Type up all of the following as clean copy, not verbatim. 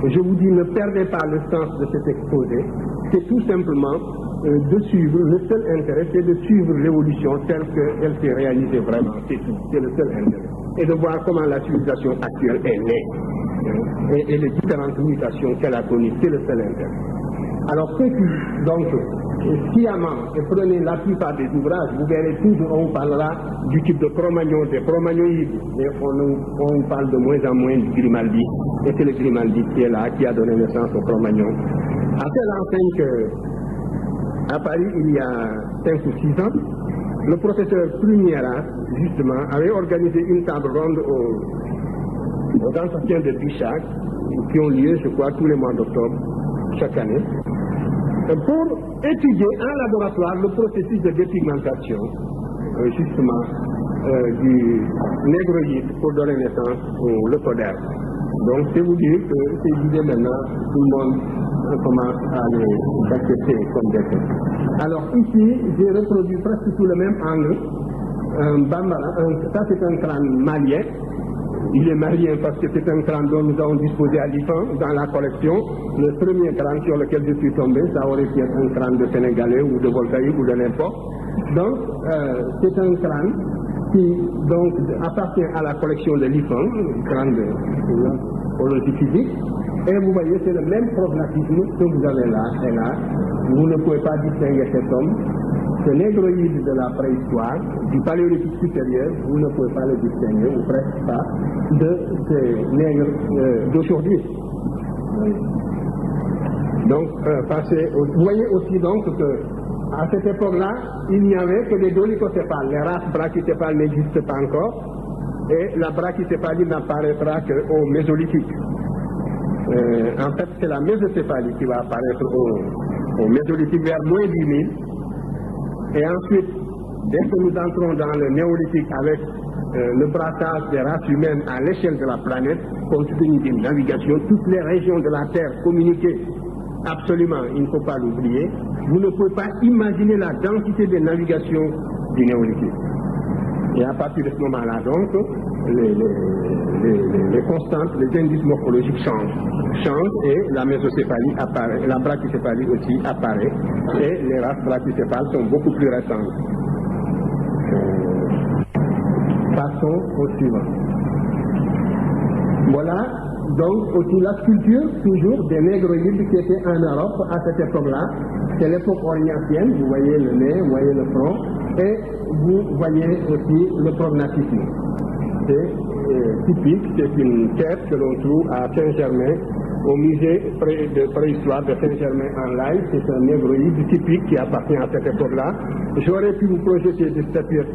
je vous dis, ne perdez pas le sens de cet exposé. C'est tout simplement de suivre, le seul intérêt, c'est de suivre l'évolution telle qu'elle s'est réalisée vraiment, c'est tout, c'est le seul intérêt. Et de voir comment la civilisation actuelle est née, et les différentes mutations qu'elle a connues, c'est le seul intérêt. Alors ceux qui, donc, sciemment, et prenez la plupart des ouvrages, vous verrez toujours, on parlera du type de Cro-Magnon, des Cro-Magnoïdes, et on parle de moins en moins du Grimaldi, et c'est le Grimaldi qui est là, qui a donné naissance au Cro-Magnon. À telle enseigne que, à Paris, il y a 5 ou 6 ans, le professeur Plumieras, justement, avait organisé une table ronde aux entretiens de Bichat, qui ont lieu, je crois, tous les mois d'octobre, chaque année, pour étudier en laboratoire le processus de dépigmentation, justement, du négroïde pour donner naissance au lepoderme. Donc, c'est vous dire que ces idées maintenant, tout le monde commence à les accepter comme des faits. Alors, ici, j'ai reproduit presque tout le même angle. Ça, c'est un crâne malien. Il est malien parce que c'est un crâne dont nous avons disposé à l'IFAN dans la collection. Le premier crâne sur lequel je suis tombé, ça aurait pu être un crâne de Sénégalais ou de Voltaïque ou de n'importe. Donc, c'est un crâne qui donc appartient à la collection de l'IFAN, crâne de l'anthropologie physique. Et vous voyez, c'est le même prognatisme que vous avez là et là. Vous ne pouvez pas distinguer cet homme. Ce négroïde de la préhistoire, du paléolithique supérieur, vous ne pouvez pas le distinguer, ou presque pas, de ces nègres d'aujourd'hui. Donc, vous voyez aussi donc que à cette époque-là, il n'y avait que des dolichocéphales. Les races brachycéphales n'existent pas encore, et la brachycéphalie n'apparaîtra qu'au mésolithique. En fait, c'est la mésocéphalie qui va apparaître au mésolithique vers moins 10 000. Et ensuite, dès que nous entrons dans le néolithique avec le brassage des races humaines à l'échelle de la planète, compte tenu d'une navigation, toutes les régions de la Terre communiquaient absolument, il ne faut pas l'oublier. Vous ne pouvez pas imaginer la densité des navigations du néolithique. Et à partir de ce moment-là, donc, les constantes, les indices morphologiques changent et la mésocéphalie apparaît, la brachycéphalie aussi apparaît, et les races brachycéphales sont beaucoup plus récentes. Passons au suivant. Voilà donc aussi la sculpture, toujours des négroïdes qui étaient en Europe à cette époque-là. C'est l'époque orientienne, vous voyez le nez, vous voyez le front, et vous voyez aussi le prognatisme. C'est typique, c'est une tête que l'on trouve à Saint-Germain, au musée de préhistoire de Saint-Germain-en-Laye. C'est un négroïde typique qui appartient à cette époque-là. J'aurais pu vous projeter des statuettes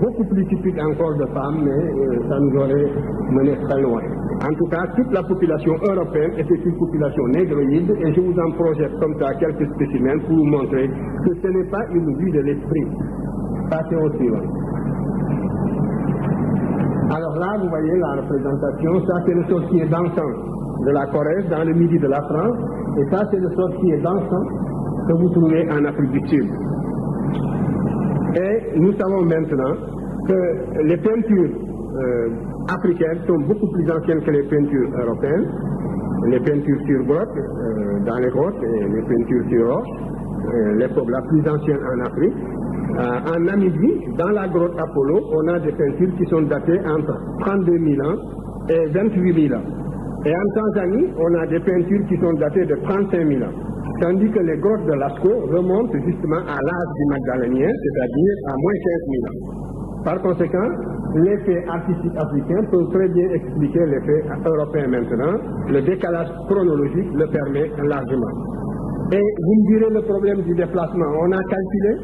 beaucoup plus typiques encore de femmes, mais ça nous aurait mené très loin. En tout cas, toute la population européenne était une population négroïde, et je vous en projette comme ça quelques spécimens pour vous montrer que ce n'est pas une vue de l'esprit. Passez au suivant. Alors là, vous voyez la représentation, ça c'est le sorcier dansant de la Corrèze, dans le midi de la France, et ça c'est le sorcier dansant que vous trouvez en Afrique du Sud. Et nous savons maintenant que les peintures africaines sont beaucoup plus anciennes que les peintures européennes. Les peintures sur grotte, dans les grottes, et les peintures sur roche, l'époque la plus ancienne en Afrique. En Namibie, dans la grotte Apollo, on a des peintures qui sont datées entre 32 000 ans et 28 000 ans. Et en Tanzanie, on a des peintures qui sont datées de 35 000 ans. Tandis que les grottes de Lascaux remontent justement à l'âge du Magdalénien, c'est-à-dire à moins 15 000 ans. Par conséquent, l'effet artistique africain peut très bien expliquer l'effet européen maintenant. Le décalage chronologique le permet largement. Et vous me direz le problème du déplacement. On a calculé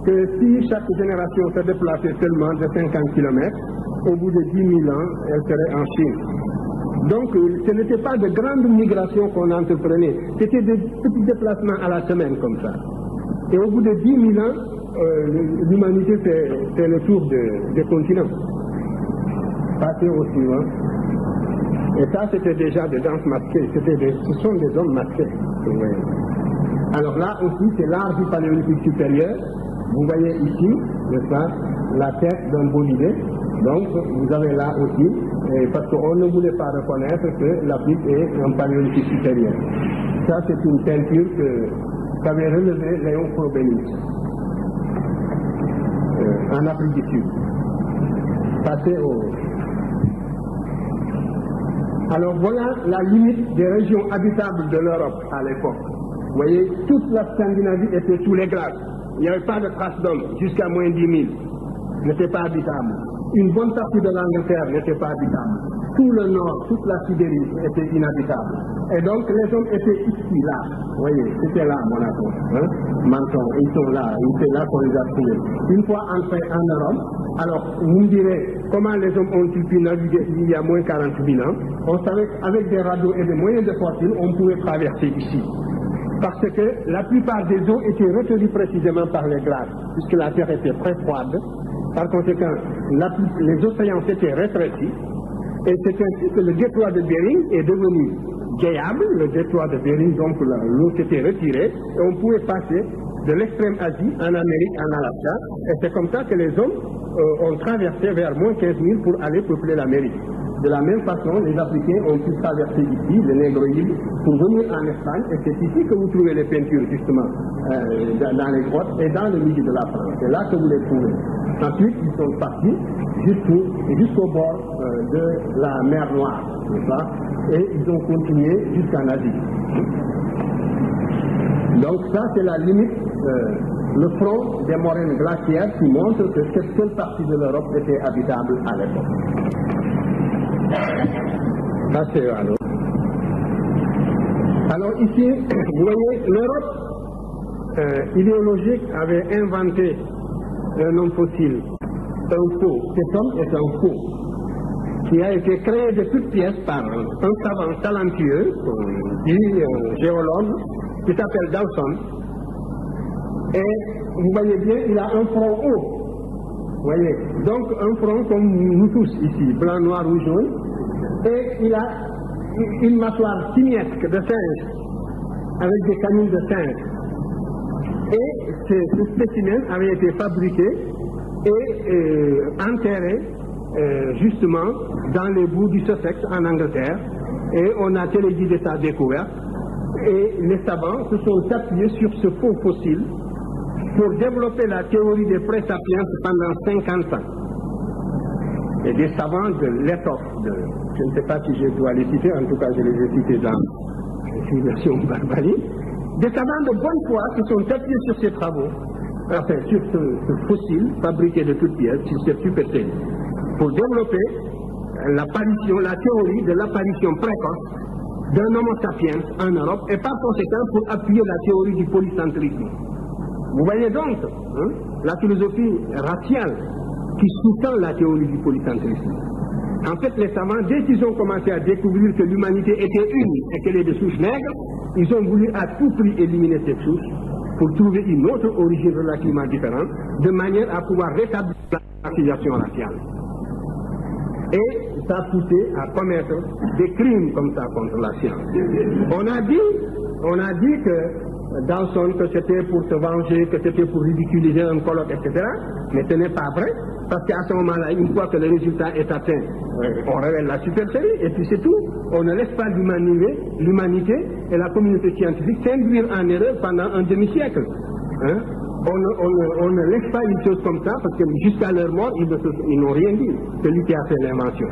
que si chaque génération se déplaçait seulement de 50 km, au bout de 10 000 ans, elle serait en Chine. Donc, ce n'était pas de grandes migrations qu'on entreprenait, c'était des petits déplacements à la semaine comme ça. Et au bout de 10 000 ans, l'humanité fait le tour des continents. Passez au suivant. Et ça, c'était déjà des danses masquées, ce sont des hommes masqués. Alors là aussi, c'est l'art du paléolithique supérieur. Vous voyez ici, n'est-ce pas, la tête d'un bolidé. Donc, vous avez là aussi parce qu'on ne voulait pas reconnaître que l'Afrique est un paléolithique supérieur. Ça, c'est une peinture qu'avait relevé Léon Frobenius en Afrique du Sud. Passé au... Alors voilà la limite des régions habitables de l'Europe à l'époque. Vous voyez, toute la Scandinavie était sous les glaces. Il n'y avait pas de traces d'hommes jusqu'à moins 10 000. N'était pas habitable. Une bonne partie de l'Angleterre n'était pas habitable. Tout le nord, toute la Sibérie était inhabitable. Et donc les hommes étaient ici, là. Vous voyez, c'était là, Monaco. Hein? Menton, ils sont là, c'est là qu'on les a trouvés. Une fois entrés en Europe, alors vous me direz, comment les hommes ont-ils pu naviguer il y a moins 40 000 ans? On savait qu'avec des radeaux et des moyens de fortune, on pouvait traverser ici. Parce que la plupart des eaux étaient retenues précisément par les glaces, puisque la terre était très froide. Par conséquent, les océans s'étaient rétrécis, et le détroit de Bering est devenu guéable, le détroit de Bering, donc l'eau s'était retirée, et on pouvait passer de l'extrême Asie en Amérique, en Alaska, et c'est comme ça que les hommes ont traversé vers moins 15 000 pour aller peupler l'Amérique. De la même façon, les Africains ont pu traverser ici, le Negroïde, pour venir en Espagne, et c'est ici que vous trouvez les peintures, justement, dans les grottes et dans le milieu de la France. C'est là que vous les trouvez. Ensuite, ils sont partis jusqu'au bord de la mer Noire, n'est-ce pas? Et ils ont continué jusqu'en Asie. Donc ça, c'est la limite, le front des moraines glaciaires qui montre que cette seule partie de l'Europe était habitable à l'époque. Ça, c'est alors ici, vous voyez, l'Europe idéologique avait inventé un homme fossile, un faux. Cet homme est un faux, qui a été créé de toutes pièces par un savant talentueux, un géologue, qui s'appelle Dawson. Et vous voyez bien, il a un front haut. Vous voyez, donc un front comme nous tous ici, blanc, noir ou jaune, et il a une mâchoire simiesque de singe, avec des canines de singe. Et ce spécimen avait été fabriqué et enterré justement dans les boues du Sussex en Angleterre, et on a téléguidé sa découverte, et les savants se sont appuyés sur ce faux fossile pour développer la théorie des présapiens pendant 50 ans. Et des savants de l'étoffe, je ne sais pas si je dois les citer, en tout cas je les ai cités dans la civilisation barbarie, des savants de bonne foi qui sont appuyés sur ces travaux, enfin sur ce fossile fabriqué de toutes pièces, sur cette supercelle, pour développer l'apparition, la théorie de l'apparition précoce d'un homo sapiens en Europe, et par conséquent pour appuyer la théorie du polycentrisme. Vous voyez donc la philosophie raciale qui sous-tend la théorie du polycentrisme. En fait, les savants, dès qu'ils ont commencé à découvrir que l'humanité était une et qu'elle est de souche nègre, ils ont voulu à tout prix éliminer cette souche pour trouver une autre origine relativement différente, de manière à pouvoir rétablir la civilisation raciale. Et ça a poussé à commettre des crimes comme ça contre la science. On a dit que Dawson, que c'était pour se venger, que c'était pour ridiculiser un colloque, etc. Mais ce n'est pas vrai, parce qu'à ce moment-là, une fois que le résultat est atteint, on révèle la supercherie, et puis c'est tout. On ne laisse pas l'humanité et la communauté scientifique s'induire en erreur pendant un demi-siècle. Hein? On ne laisse pas une chose comme ça, parce que jusqu'à leur mort, ils n'ont rien dit, celui qui a fait l'invention.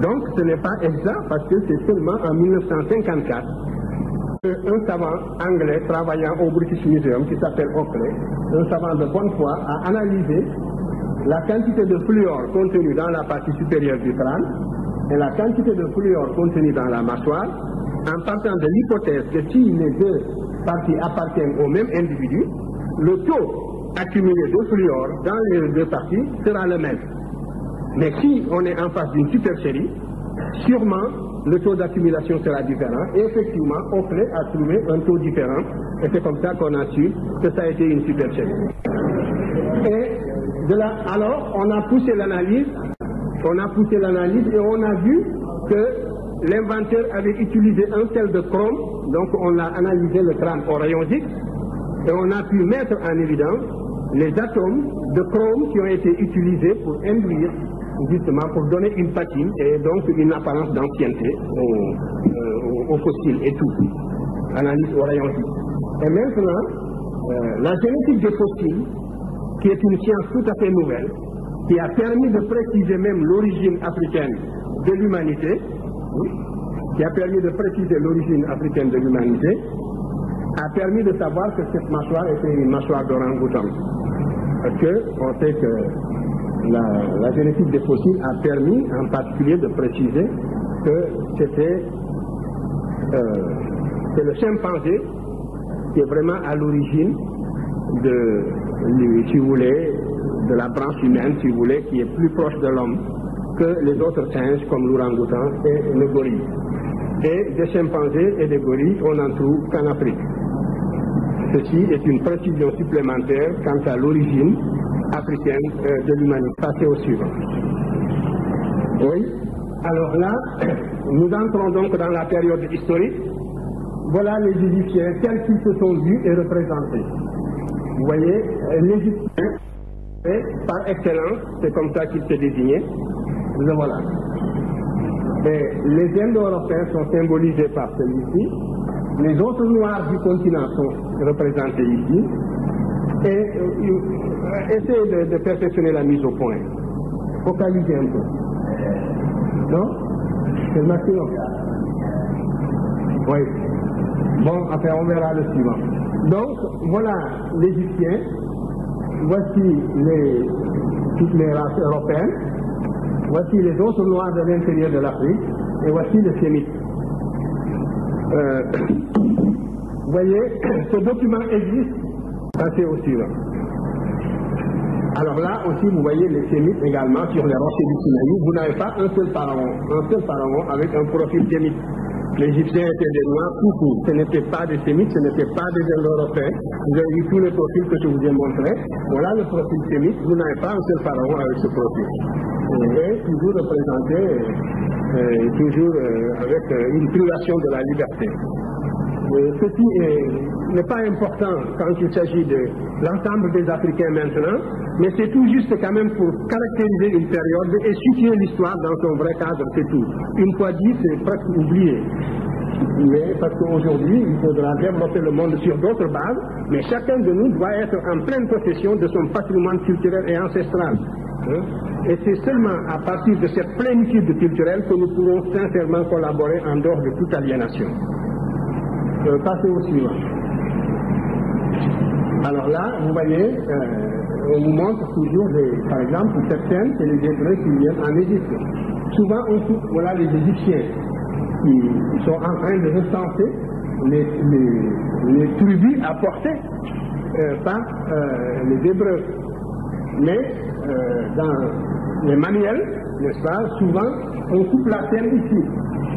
Donc ce n'est pas exact, parce que c'est seulement en 1954 un savant anglais travaillant au British Museum qui s'appelle Oakley, un savant de bonne foi, a analysé la quantité de fluor contenue dans la partie supérieure du crâne et la quantité de fluor contenue dans la mâchoire, en partant de l'hypothèse que si les deux parties appartiennent au même individu, le taux accumulé de fluor dans les deux parties sera le même. Mais si on est en face d'une supercherie, sûrement le taux d'accumulation sera différent, et effectivement, Oakley a trouvé un taux différent, et c'est comme ça qu'on a su que ça a été une supercherie. Et de là, alors, on a poussé l'analyse, et on a vu que l'inventeur avait utilisé un sel de chrome, donc on a analysé le crâne au rayon X, et on a pu mettre en évidence les atomes de chrome qui ont été utilisés pour induire justement pour donner une patine et donc une apparence d'ancienneté aux fossiles et tout. Analyse au rayon X. Et maintenant, la génétique des fossiles, qui est une science tout à fait nouvelle, qui a permis de préciser même l'origine africaine de l'humanité, qui a permis de préciser l'origine africaine de l'humanité, a permis de savoir que cette mâchoire était une mâchoire d'orang-outan. Parce qu'on sait que la génétique des fossiles a permis en particulier de préciser que c'est le chimpanzé qui est vraiment à l'origine si vous voulez, de la branche humaine, si vous voulez, qui est plus proche de l'homme que les autres singes comme l'orang-outan et le gorille. Et des chimpanzés et des gorilles, on n'en trouve qu'en Afrique. Ceci est une précision supplémentaire quant à l'origine africaine de l'humanité. Passez au suivant. Oui. Alors là, nous entrons donc dans la période historique. Voilà les Égyptiens tels qu'ils se sont vus et représentés. Vous voyez, l'Égyptien, par excellence, c'est comme ça qu'il s'est désigné. Le voilà. Et les Indo-Européens sont symbolisés par celui-ci. Les autres Noirs du continent sont représentés ici. Et essayez de perfectionner la mise au point. Focalisez un peu. Non? C'est le maximum. Oui. Bon, après on verra le suivant. Donc, voilà l'Égyptien. Voici toutes les races européennes. Voici les autres Noirs de l'intérieur de l'Afrique. Et voici le Sémite. Vous voyez, ce document existe. Passez au suivant. Alors là aussi, vous voyez les Sémites également sur les rochers du Sinaï. Vous n'avez pas un seul pharaon avec un profil sémite. Les Égyptiens étaient des Noirs tout court. Ce n'étaient pas des Sémites, ce n'étaient pas des Indo-Européens. Vous avez vu tous les profils que je vous ai montrés. Voilà le profil sémite. Vous n'avez pas un seul pharaon avec ce profil. Et toujours représenté, toujours avec une privation de la liberté. Ceci n'est pas important quand il s'agit de l'ensemble des Africains maintenant, mais c'est tout juste quand même pour caractériser une période et situer l'histoire dans son vrai cadre, c'est tout. Une fois dit, c'est presque oublié. Mais parce qu'aujourd'hui, il faudra développer le monde sur d'autres bases, mais chacun de nous doit être en pleine possession de son patrimoine culturel et ancestral. Et c'est seulement à partir de cette plénitude culturelle que nous pourrons sincèrement collaborer en dehors de toute aliénation. Passez au suivant. Alors là, vous voyez, on vous montre toujours, par exemple, cette scène, c'est les Hébreux qui viennent en Égypte. Souvent, on trouve, voilà les Égyptiens qui sont en train de recenser les tribus apportées par les Hébreux. Mais dans les manuels, n'est-ce pas, souvent, on coupe la scène ici.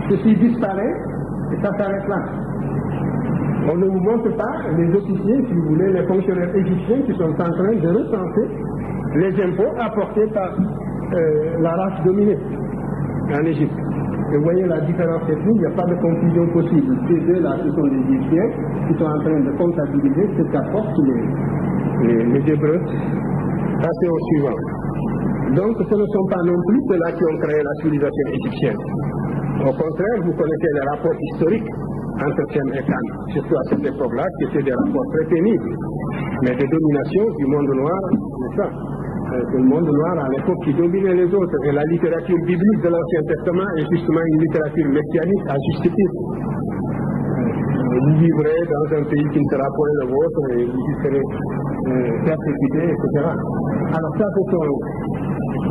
Ceci disparaît et ça s'arrête là. On ne vous montre pas les officiers, si vous voulez, les fonctionnaires égyptiens qui sont en train de recenser les impôts apportés par la race dominée en Égypte. Et vous voyez la différence ethnique, il n'y a pas de confusion possible. Ces deux-là, ce sont des Égyptiens qui sont en train de comptabiliser ce qu'apportent les Hébreux. Passez au suivant. Donc ce ne sont pas non plus ceux-là qui ont créé la civilisation égyptienne. Au contraire, vous connaissez les rapports historiques entre Sem et Can, surtout à cette époque-là, qui étaient des rapports très pénibles, mais de domination du monde noir, c'est ça. C'est le monde noir à l'époque qui dominait les autres. Et la littérature biblique de l'Ancien Testament est justement une littérature messianique à juste titre. Vous vivrez dans un pays qui ne sera point le vôtre et vous y serez persécutés, etc. Alors ça, ce sont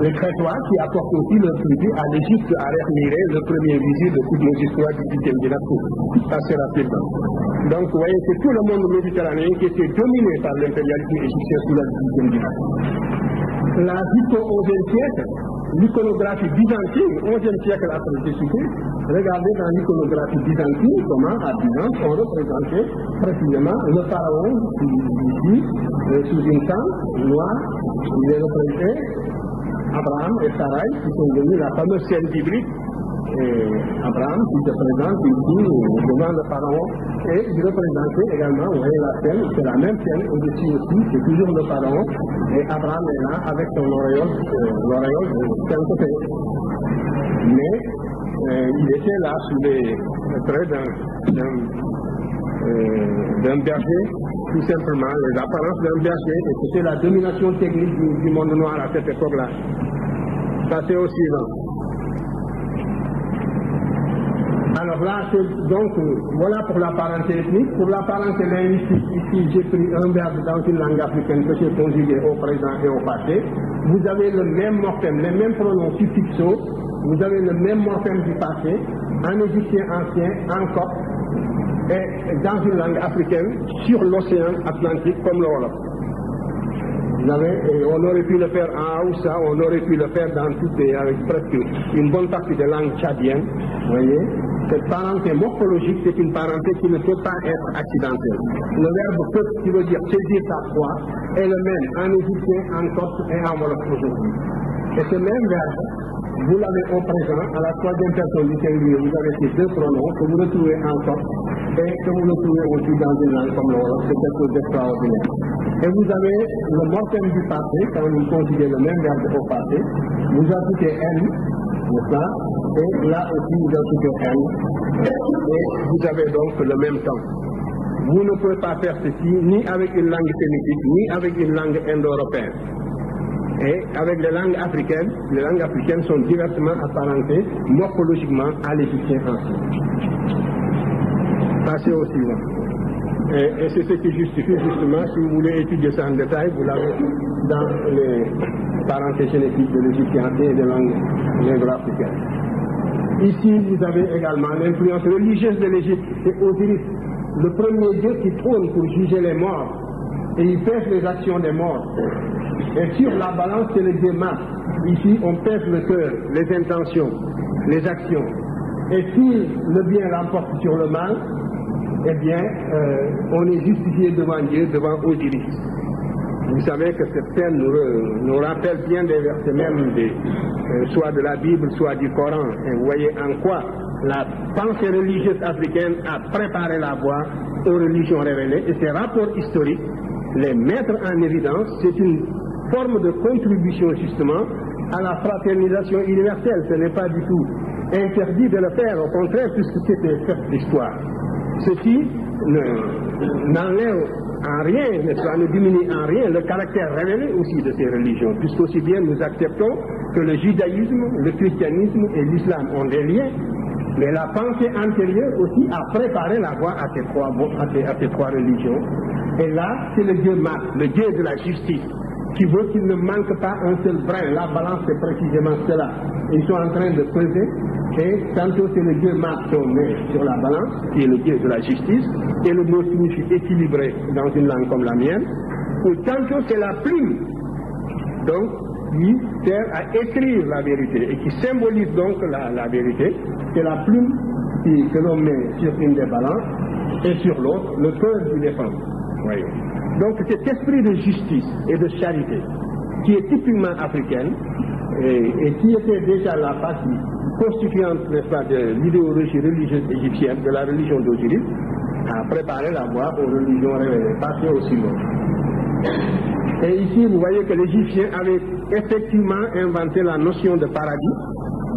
les Crétois qui apportent aussi leur tribut à l'Égypte, à Rechmiré, le premier vizir de toutes nos histoires du 10e dynastie. Assez rapidement. Donc vous voyez, c'est tout le monde méditerranéen qui était dominé par l'impérialisme égyptien sous la 10e dynastie. Là, jusqu'au 11e siècle, l'iconographie byzantine, 11e siècle après Jésus-Christ, regardez dans l'iconographie byzantine comment à Byzance on représentait précisément le pharaon ici, sous une tente noire, il est représenté Abraham et Sarai, qui sont devenus la fameuse scène biblique Abraham qui se présente ici devant le pharaon et il représentait également, vous voyez la scène, c'est la même scène au-dessus aussi, c'est toujours le pharaon et Abraham est là avec son auréole de 5 côtés. Mais il était là sous les traits d'un berger, tout simplement, les apparences d'un berger, et c'était la domination technique du monde noir à cette époque-là. Passez au suivant. Alors là, donc, voilà pour la parenté ethnique. Pour la parenté linguistique, ici, j'ai pris un verbe dans une langue africaine que j'ai conjugué au présent et au passé. Vous avez le même morphème, les mêmes pronoms suffixaux. Vous avez le même morphème du passé, en égyptien ancien, en copte, et dans une langue africaine, sur l'océan Atlantique, comme le Wolof. On aurait pu le faire en Haoussa, on aurait pu le faire dans toutes avec presque une bonne partie des langues tchadiennes. Vous voyez, cette parenté morphologique, c'est une parenté qui ne peut pas être accidentelle. Le verbe peut, qui veut dire saisir sa proie, est le même en égyptien, en copte et en Wolof aujourd'hui. Et ce même verbe, vous l'avez au présent, à la troisième personne du singulier, vous avez ces deux pronoms que vous retrouvez en copte et que vous retrouvez aussi dans une langue comme le Wolof. C'est quelque chose d'extraordinaire. Et vous avez le morphème du passé, quand vous conjuguez le même verbe au passé, vous ajoutez N, n'est-ce pas? Et là aussi vous ajoutez N, et vous avez donc le même temps. Vous ne pouvez pas faire ceci ni avec une langue sémitique, ni avec une langue indo-européenne. Et avec les langues africaines sont diversement apparentées morphologiquement à l'égyptien ancien. Passez au suivant. Et c'est ce qui justifie justement, si vous voulez étudier ça en détail, vous l'avez dans les parentés génétiques de l'égyptien ancien et des langues négro-africaines. Ici, vous avez également l'influence religieuse de l'Égypte, c'est Osiris, le premier dieu qui trône pour juger les morts, et il pèse les actions des morts. Et sur la balance, c'est le dieu Mas. Ici, on pèse le cœur, les intentions, les actions. Et si le bien l'emporte sur le mal, eh bien, on est justifié devant Dieu, devant Osiris. Vous savez que cette scène nous rappelle bien des versets même, soit de la Bible, soit du Coran. Et vous voyez en quoi la pensée religieuse africaine a préparé la voie aux religions révélées. Et ces rapports historiques les mettre en évidence, c'est une forme de contribution justement à la fraternisation universelle. Ce n'est pas du tout interdit de le faire, au contraire, puisque c'était cette histoire. Ceci n'enlève en rien, ne diminue en rien le caractère révélé aussi de ces religions, puisqu'aussi bien nous acceptons que le judaïsme, le christianisme et l'islam ont des liens, mais la pensée antérieure aussi a préparé la voie à ces trois religions. Et là, c'est le dieu Mas, le dieu de la justice, qui veut qu'il ne manque pas un seul brin. La balance, c'est précisément cela. Ils sont en train de peser, et tantôt c'est le dieu Mas qu'on met sur la balance, qui est le dieu de la justice, et le mot signifie équilibré dans une langue comme la mienne, ou tantôt c'est la plume, donc, qui sert à écrire la vérité, et qui symbolise donc la vérité. C'est la plume que l'on met sur une des balances, et sur l'autre, le cœur du défunt. Voyez. Donc cet esprit de justice et de charité qui est typiquement africaine et qui était déjà la partie constituante, n'est-ce pas, de l'idéologie religieuse égyptienne, de la religion d'Osiris, a préparé la voie aux religions révélées. Passez au suivant. Et ici, vous voyez que l'Égyptien avait effectivement inventé la notion de paradis.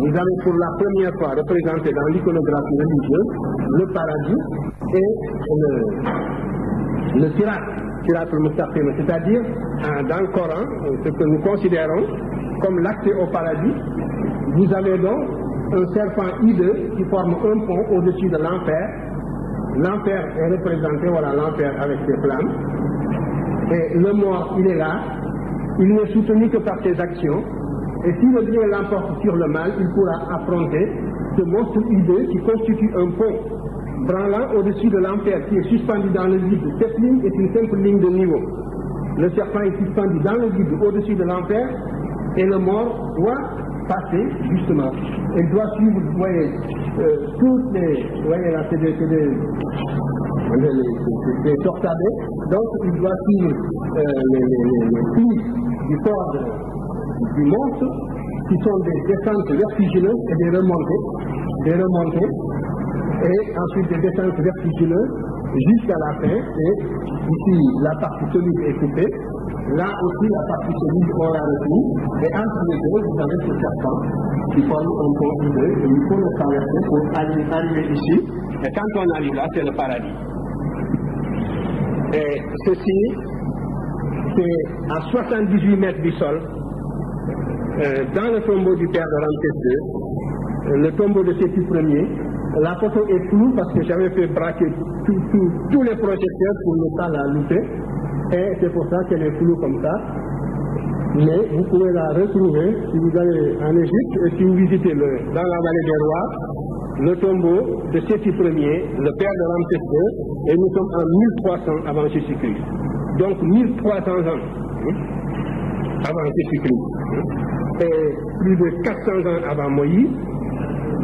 Vous avez pour la première fois représenté dans l'iconographie religieuse le paradis et le sirat al-mustaqim, c'est-à-dire dans le Coran, ce que nous considérons comme l'accès au paradis. Vous avez donc un serpent hideux qui forme un pont au-dessus de l'enfer. L'enfer est représenté, voilà l'enfer avec ses flammes. Et le mort, il est là, il n'est soutenu que par ses actions. Et si le bien l'emporte sur le mal, il pourra affronter ce monstre hideux qui constitue un pont branlant au-dessus de l'enfer qui est suspendu dans le vide. Cette ligne est une simple ligne de niveau. Le serpent est suspendu dans le vide au-dessus de l'enfer et le mort doit passer justement. Il doit suivre, vous voyez, toutes les, vous voyez là, c'est des torsadés, donc il doit suivre les plis du corps du monstre qui sont des descentes vertigineuses et des remontées. des remontées, et ensuite des descentes vertigineuses jusqu'à la fin. Et ici, la partie solide est coupée. Là aussi, la partie solide, on la retrouve. Et entre les deux, vous avez ce serpent qui forme un pont hideux. Et il faut le traverser pour arriver ici. Et quand on arrive là, c'est le paradis. Et ceci, c'est à 78 mètres du sol, dans le tombeau du père de Ramsès II, le tombeau de Séti Ier. La photo est floue parce que j'avais fait braquer tous les projecteurs pour ne pas la louper. Et c'est pour ça qu'elle est floue comme ça. Mais vous pouvez la retrouver si vous allez en Égypte et si vous visitez dans la vallée des rois, le tombeau de Séti Ier, le père de Ramsès II, et nous sommes en 1300 avant Jésus-Christ. Donc 1300 ans avant Jésus-Christ. Et plus de 400 ans avant Moïse,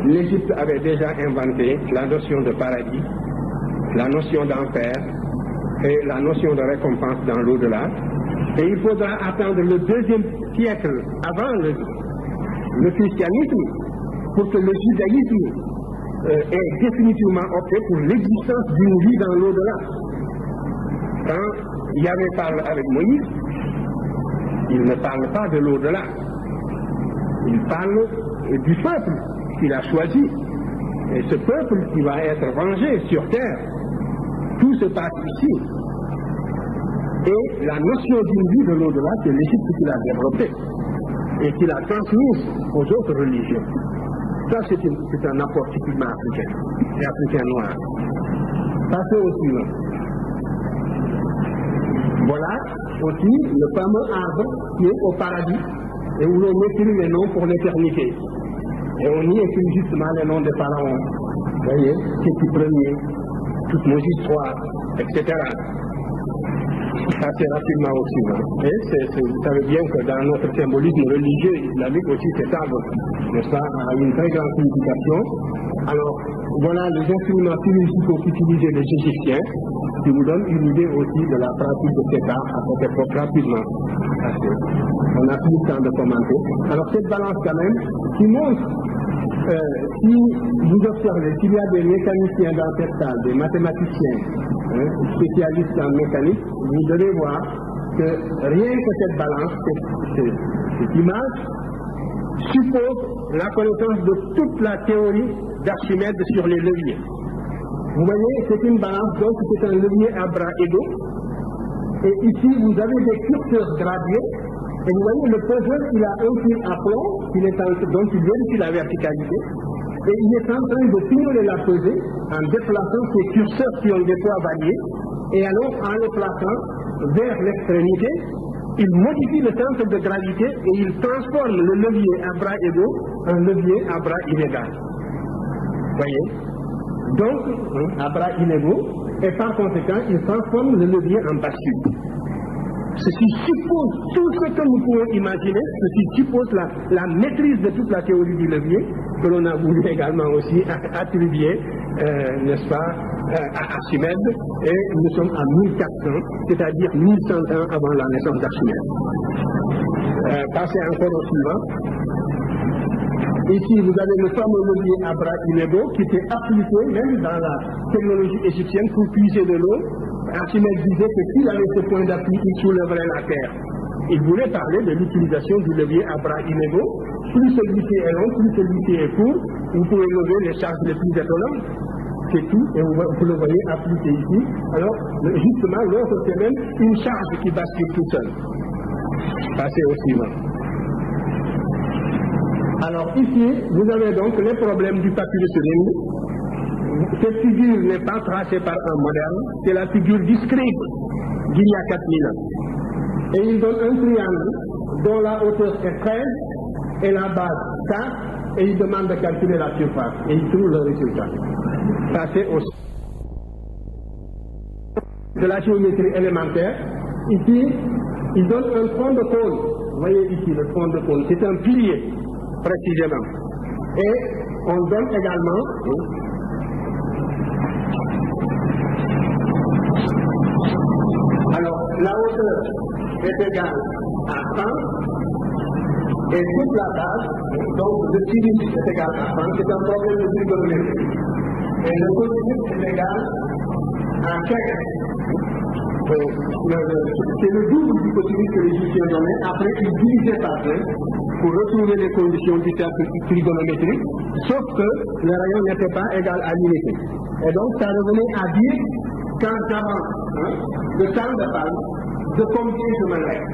l'Égypte avait déjà inventé la notion de paradis, la notion d'enfer et la notion de récompense dans l'au-delà. Et il faudra attendre le 2e siècle avant le christianisme pour que le judaïsme ait définitivement opté pour l'existence d'une vie dans l'au-delà. Quand Yahvé parle avec Moïse, il ne parle pas de l'au-delà. Il parle du peuple qu'il a choisi. Et ce peuple qui va être vengé sur terre. Tout se passe ici. Et la notion d'une vie de l'au-delà, c'est l'Égypte qui l'a développée et qui l'a transmise aux autres religions. Ça, c'est un apport typiquement africain, et africain noir. Passez au suivant. Voilà aussi le fameux arbre qui est au paradis et où l'on écrit les noms pour l'éternité. Et on y écrit justement les noms des pharaons. Vous voyez, Séti Ier, toutes nos histoires, etc. Assez rapidement au suivant. Et vous savez bien que dans notre symbolisme religieux islamique aussi, cet arbre, n'est-ce pas, a une très grande signification. Alors, voilà les instruments chirurgicaux qu'utilisaient les Égyptiens, qui vous donnent une idée aussi de la pratique de cet art à cette époque rapidement. On n'a plus le temps de commenter. Alors, cette balance quand même, qui montre, si vous observez, s'il y a des mécaniciens dans cette salle, des mathématiciens, spécialistes en mécanique, vous devez voir que rien que cette balance, cette image, suppose la connaissance de toute la théorie d'Archimède sur les leviers. Vous voyez, c'est une balance, donc c'est un levier à bras égaux. Et ici, vous avez des curseurs gradués. Et vous voyez, le peseur, il a un fil à plomb, donc il vérifie la verticalité. Et il est en train de simuler la pesée en déplaçant ces curseurs qui ont des poids variés. Et alors, en les plaçant vers l'extrémité, il modifie le centre de gravité et il transforme le levier à bras égaux en levier à bras inégal. Vous voyez? Donc, à bras inégaux, et par conséquent, il transforme le levier en bascule. Ceci suppose tout ce que nous pouvons imaginer, ceci suppose la maîtrise de toute la théorie du levier, que l'on a voulu également aussi attribuer, n'est-ce pas, à Archimède, et nous sommes à 1400, c'est-à-dire 1100 ans avant la naissance d'Archimède. Passez encore au suivant. Ici, vous avez le fameux levier à bras inégaux qui était appliqué même dans la technologie égyptienne pour puiser de l'eau. Archimède disait que s'il avait ce point d'appui, il soulèverait la terre. Il voulait parler de l'utilisation du levier à bras inégaux. Plus celui-ci est long, plus celui-ci est court, vous pouvez lever les charges les plus étonnantes. C'est tout, et vous le voyez appliqué ici. Alors, justement, l'autre, c'est même une charge qui bascule tout seul. Passez au suivant. Alors ici, vous avez donc les problèmes du papyrus ring. Cette figure n'est pas tracée par un moderne, c'est la figure du scribe d'il y a 4000 ans. Et il donne un triangle dont la hauteur est 13 et la base 4, et il demande de calculer la surface. Et il trouve le résultat. Passez au de la géométrie élémentaire. Ici, il donne un tronc de cône. Vous voyez ici le tronc de cône, c'est un pilier. Précisément. Et on donne également alors la hauteur est égale à 100 Et toute la base, donc le sinus est égal à 30, c'est un problème de trigonométrie. Et le cosinus est égal à 15. C'est le double du cosinus que l'Égyptien donnait. Après, il divisait par 2 pour retrouver les conditions du cercle trigonométrique, sauf que le rayon n'était pas égal à l'unité. Et donc, ça revenait à dire, quand j'avance le temps de base, de combien je me lève.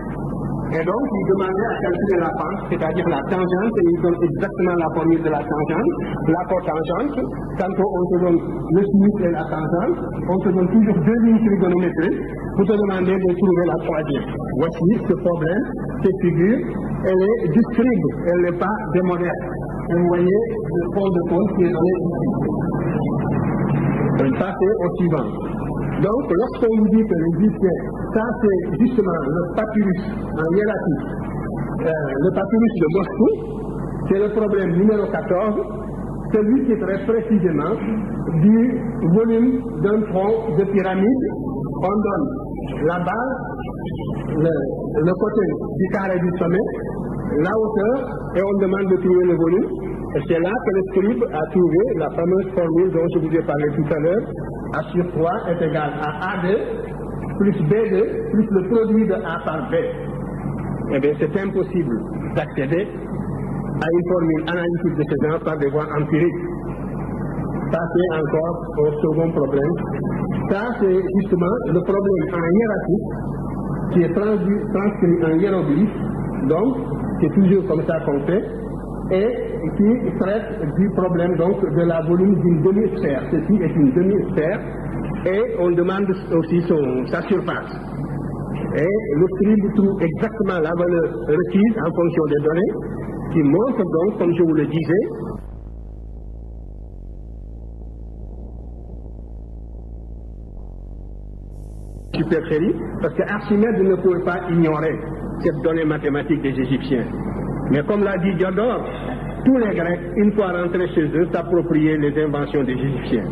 Et donc, il demandait à calculer la pente, c'est-à-dire la tangente, et il donne exactement la formule de la tangente, la cotangente. Quand on te donne le sinus et la tangente, on te donne toujours 2 lignes trigonométriques pour te demander de trouver la troisième. Voici ce problème, cette figure, elle est distribuée, elle n'est pas démodèle. Et vous voyez le fond de compte qui est donné ici. Donc, ça, c'est au suivant. Donc, lorsqu'on vous dit que l'Égyptien, ça c'est justement le papyrus en hiératique, le papyrus de Moscou, c'est le problème numéro 14, celui qui traite précisément du volume d'un tronc de pyramide. On donne la base, le côté du carré du sommet, la hauteur, et on demande de trouver le volume. Et c'est là que le scribe a trouvé la fameuse formule dont je vous ai parlé tout à l'heure. A sur 3 est égal à A2 plus B2 plus le produit de A par B. Eh bien, c'est impossible d'accéder à une formule analytique de ce genre par des voies empiriques. Ça, c'est encore un second problème. Ça, c'est justement le problème en hiératique qui est transcrit en hiéroglyphe. Donc, c'est toujours comme ça qu'on fait. Et qui traite du problème donc de la volume d'une demi-sphère. Ceci est une demi-sphère et on demande aussi sa surface. Et le scribe trouve exactement la valeur requise en fonction des données qui montre donc, comme je vous le disais, supercherie, parce que Archimède ne pouvait pas ignorer cette donnée mathématique des Égyptiens. Mais comme l'a dit Diodore, tous les Grecs, une fois rentrés chez eux, s'appropriaient les inventions des Égyptiens.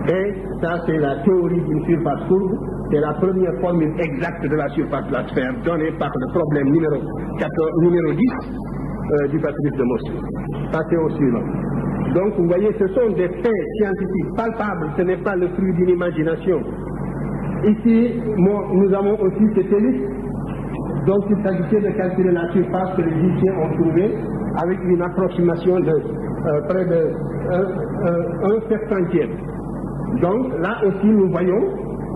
Et ça, c'est la théorie d'une surface courbe. C'est la première formule exacte de la surface de la sphère donnée par le problème numéro 10 du papyrus de Moscou. Ça, c'est au suivant. Donc, vous voyez, ce sont des faits scientifiques palpables. Ce n'est pas le fruit d'une imagination. Ici, nous avons aussi cette ellipse. Donc, il s'agissait de calculer la surface que les Égyptiens ont trouvée avec une approximation de près de 1/700. Donc, là aussi, nous voyons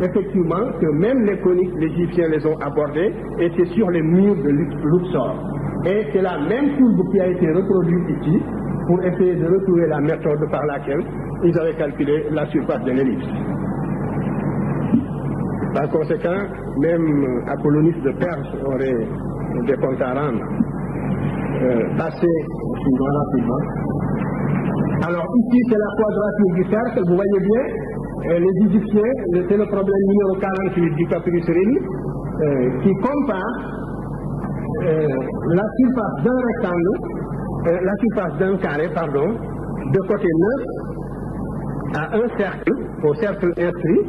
effectivement que même les coniques, les Égyptiens les ont abordés et c'est sur les murs de Luxor. Et c'est la même courbe qui a été reproduite ici pour essayer de retrouver la méthode par laquelle ils avaient calculé la surface de l'ellipse. Par conséquent, même Apollonius de Perse aurait des comptes à rendre. Passez rapidement. Alors ici, c'est la quadrature du cercle, vous voyez bien, les Égyptiens, c'est le problème numéro 48 du papyrus Rini, qui compare la surface d'un rectangle, la surface d'un carré, pardon, de côté 9 à un cercle, au cercle inscrit,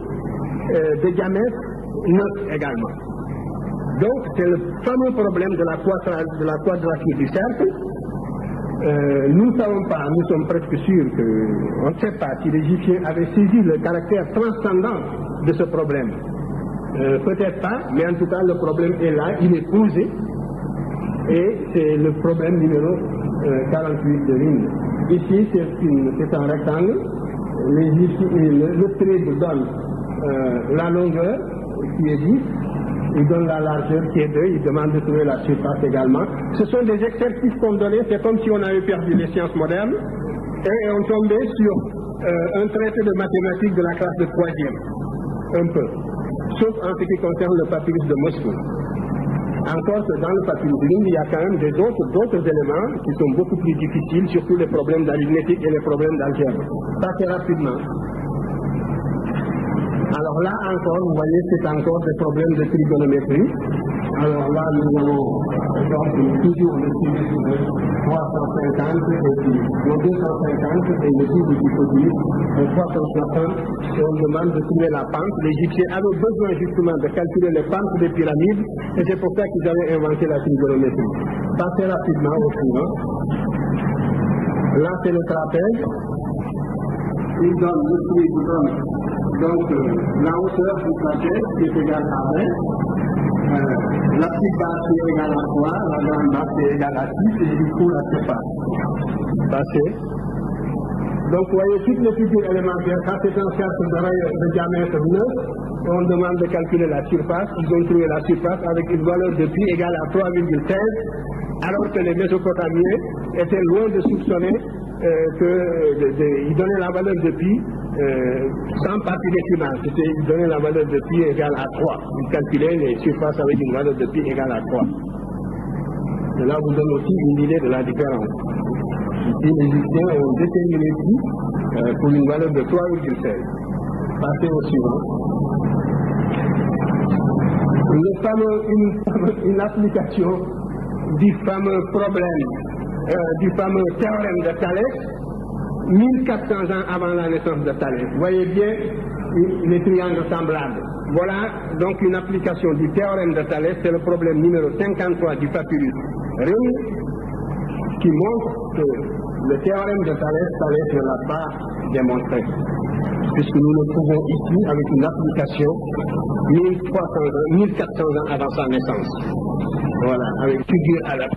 de diamètre 9 également. Donc, c'est le fameux problème de la quadrature du cercle. Nous ne savons pas, nous sommes presque sûrs qu'on ne sait pas si les Égyptiens avaient saisi le caractère transcendant de ce problème. Peut-être pas, mais en tout cas, le problème est là, il est posé. Et c'est le problème numéro 48 de Ring. Ici, c'est un rectangle. Le scribe donne la longueur qui est 10, il donne la largeur qui est 2, il demande de trouver la surface également. Ce sont des exercices qu'on donnait, c'est comme si on avait perdu les sciences modernes et on tombait sur un traité de mathématiques de la classe de 3e, un peu, sauf en ce qui concerne le papyrus de Moscou. Encore que dans le papyrus de Ring, il y a quand même d'autres éléments qui sont beaucoup plus difficiles, surtout les problèmes d'arithmétique et les problèmes d'algèbre. Ça, c'est rapidement. Alors là encore, vous voyez, c'est encore des problèmes de trigonométrie. Alors là, nous allons Donc, toujours le suivi de 350 et puis le 250 et le suivi du produit 360 et on demande de trouver la pente. Les Égyptiens avaient besoin justement de calculer les pentes des pyramides et c'est pour ça qu'ils avaient inventé la trigonométrie. Passez rapidement au suivant. Là, c'est le trapèze. Il donne le prix, vous donne donc la hauteur du trapèze qui est égale à 20. La petite base est égale à 3, la grande base est égale à 6 et du coup la surface. Passez. Donc vous voyez toutes les figures élémentaires. Quand c'est un cercle de diamètre 9, on demande de calculer la surface. Ils ont trouvé la surface avec une valeur de pi égale à 3,16, alors que les Mésopotamiens étaient loin de soupçonner qu'ils donnaient la valeur de pi sans partie décimale. Ils donnaient la valeur de pi égale à 3. Ils calculaient les surfaces avec une valeur de pi égale à 3. Cela vous donne aussi une idée de la différence. Ici, les Égyptiens ont déterminé pi pour une valeur de 3,16. Passez au suivant. Une application du fameux problème, du fameux théorème de Thalès, 1400 ans avant la naissance de Thalès. Vous voyez bien les triangles semblables. Voilà donc une application du théorème de Thalès, c'est le problème numéro 53 du papyrus Rémi, qui montre que le théorème de Thalès ne l'a pas démontré, puisque nous le trouvons ici avec une application 1400 ans avant sa naissance. Voilà, avec figure à la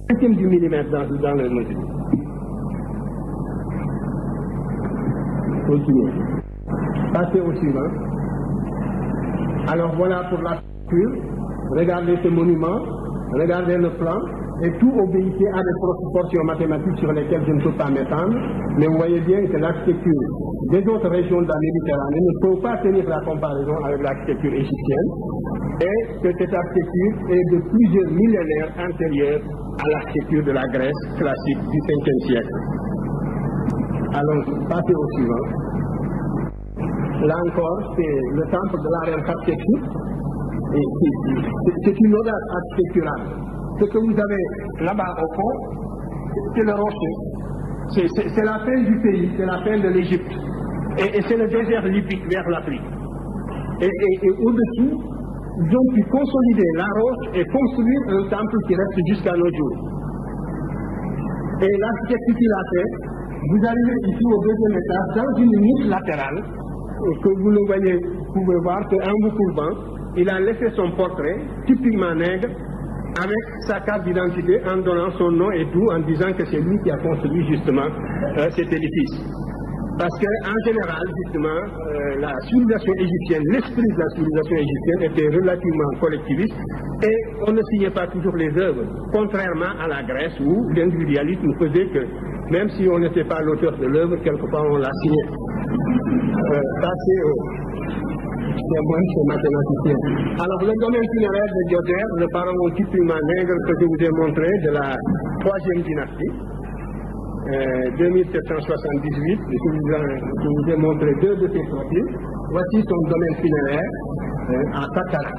cinquième du millimètre dans le mesure. Continuez. Passez au suivant. Alors voilà pour la structure. Regardez ce monument, regardez le plan, et tout obéissait à des proportions mathématiques sur lesquelles je ne peux pas m'étendre, mais vous voyez bien que l'architecture des autres régions de la Méditerranée ne peut pas tenir la comparaison avec l'architecture égyptienne, et que cette architecture est de plusieurs millénaires antérieure à l'architecture de la Grèce classique du 5e siècle. Allons, passez au suivant. Là encore, c'est le temple de la reine Hatshepsut. C'est une audace architecturale. Ce que vous avez là-bas au fond, c'est le rocher. C'est la fin du pays, c'est la fin de l'Égypte. Et c'est le désert libyque vers l'Afrique. Et au-dessous, ils ont pu consolider la roche et construire un temple qui reste jusqu'à nos jours. Et l'architecte qui l'a fait, vous arrivez ici au deuxième étage, dans une niche latérale, que vous le voyez, vous pouvez voir qu'en vous courbant, il a laissé son portrait, typiquement nègre, avec sa carte d'identité, en donnant son nom et tout, en disant que c'est lui qui a construit justement cet édifice. Parce qu'en général, justement, la civilisation égyptienne, l'esprit de la civilisation égyptienne était relativement collectiviste et on ne signait pas toujours les œuvres, contrairement à la Grèce où l'individualisme faisait que, même si on n'était pas l'auteur de l'œuvre, quelquefois on l'a signé. Passez au témoin, c'est mathématicien. Alors, le domaine funéraire de Djoser, le pharaon typiquement nègre que je vous ai montré de la 3e dynastie, 2778, je vous ai montré deux de ses profils. Voici son domaine funéraire à Saqqara.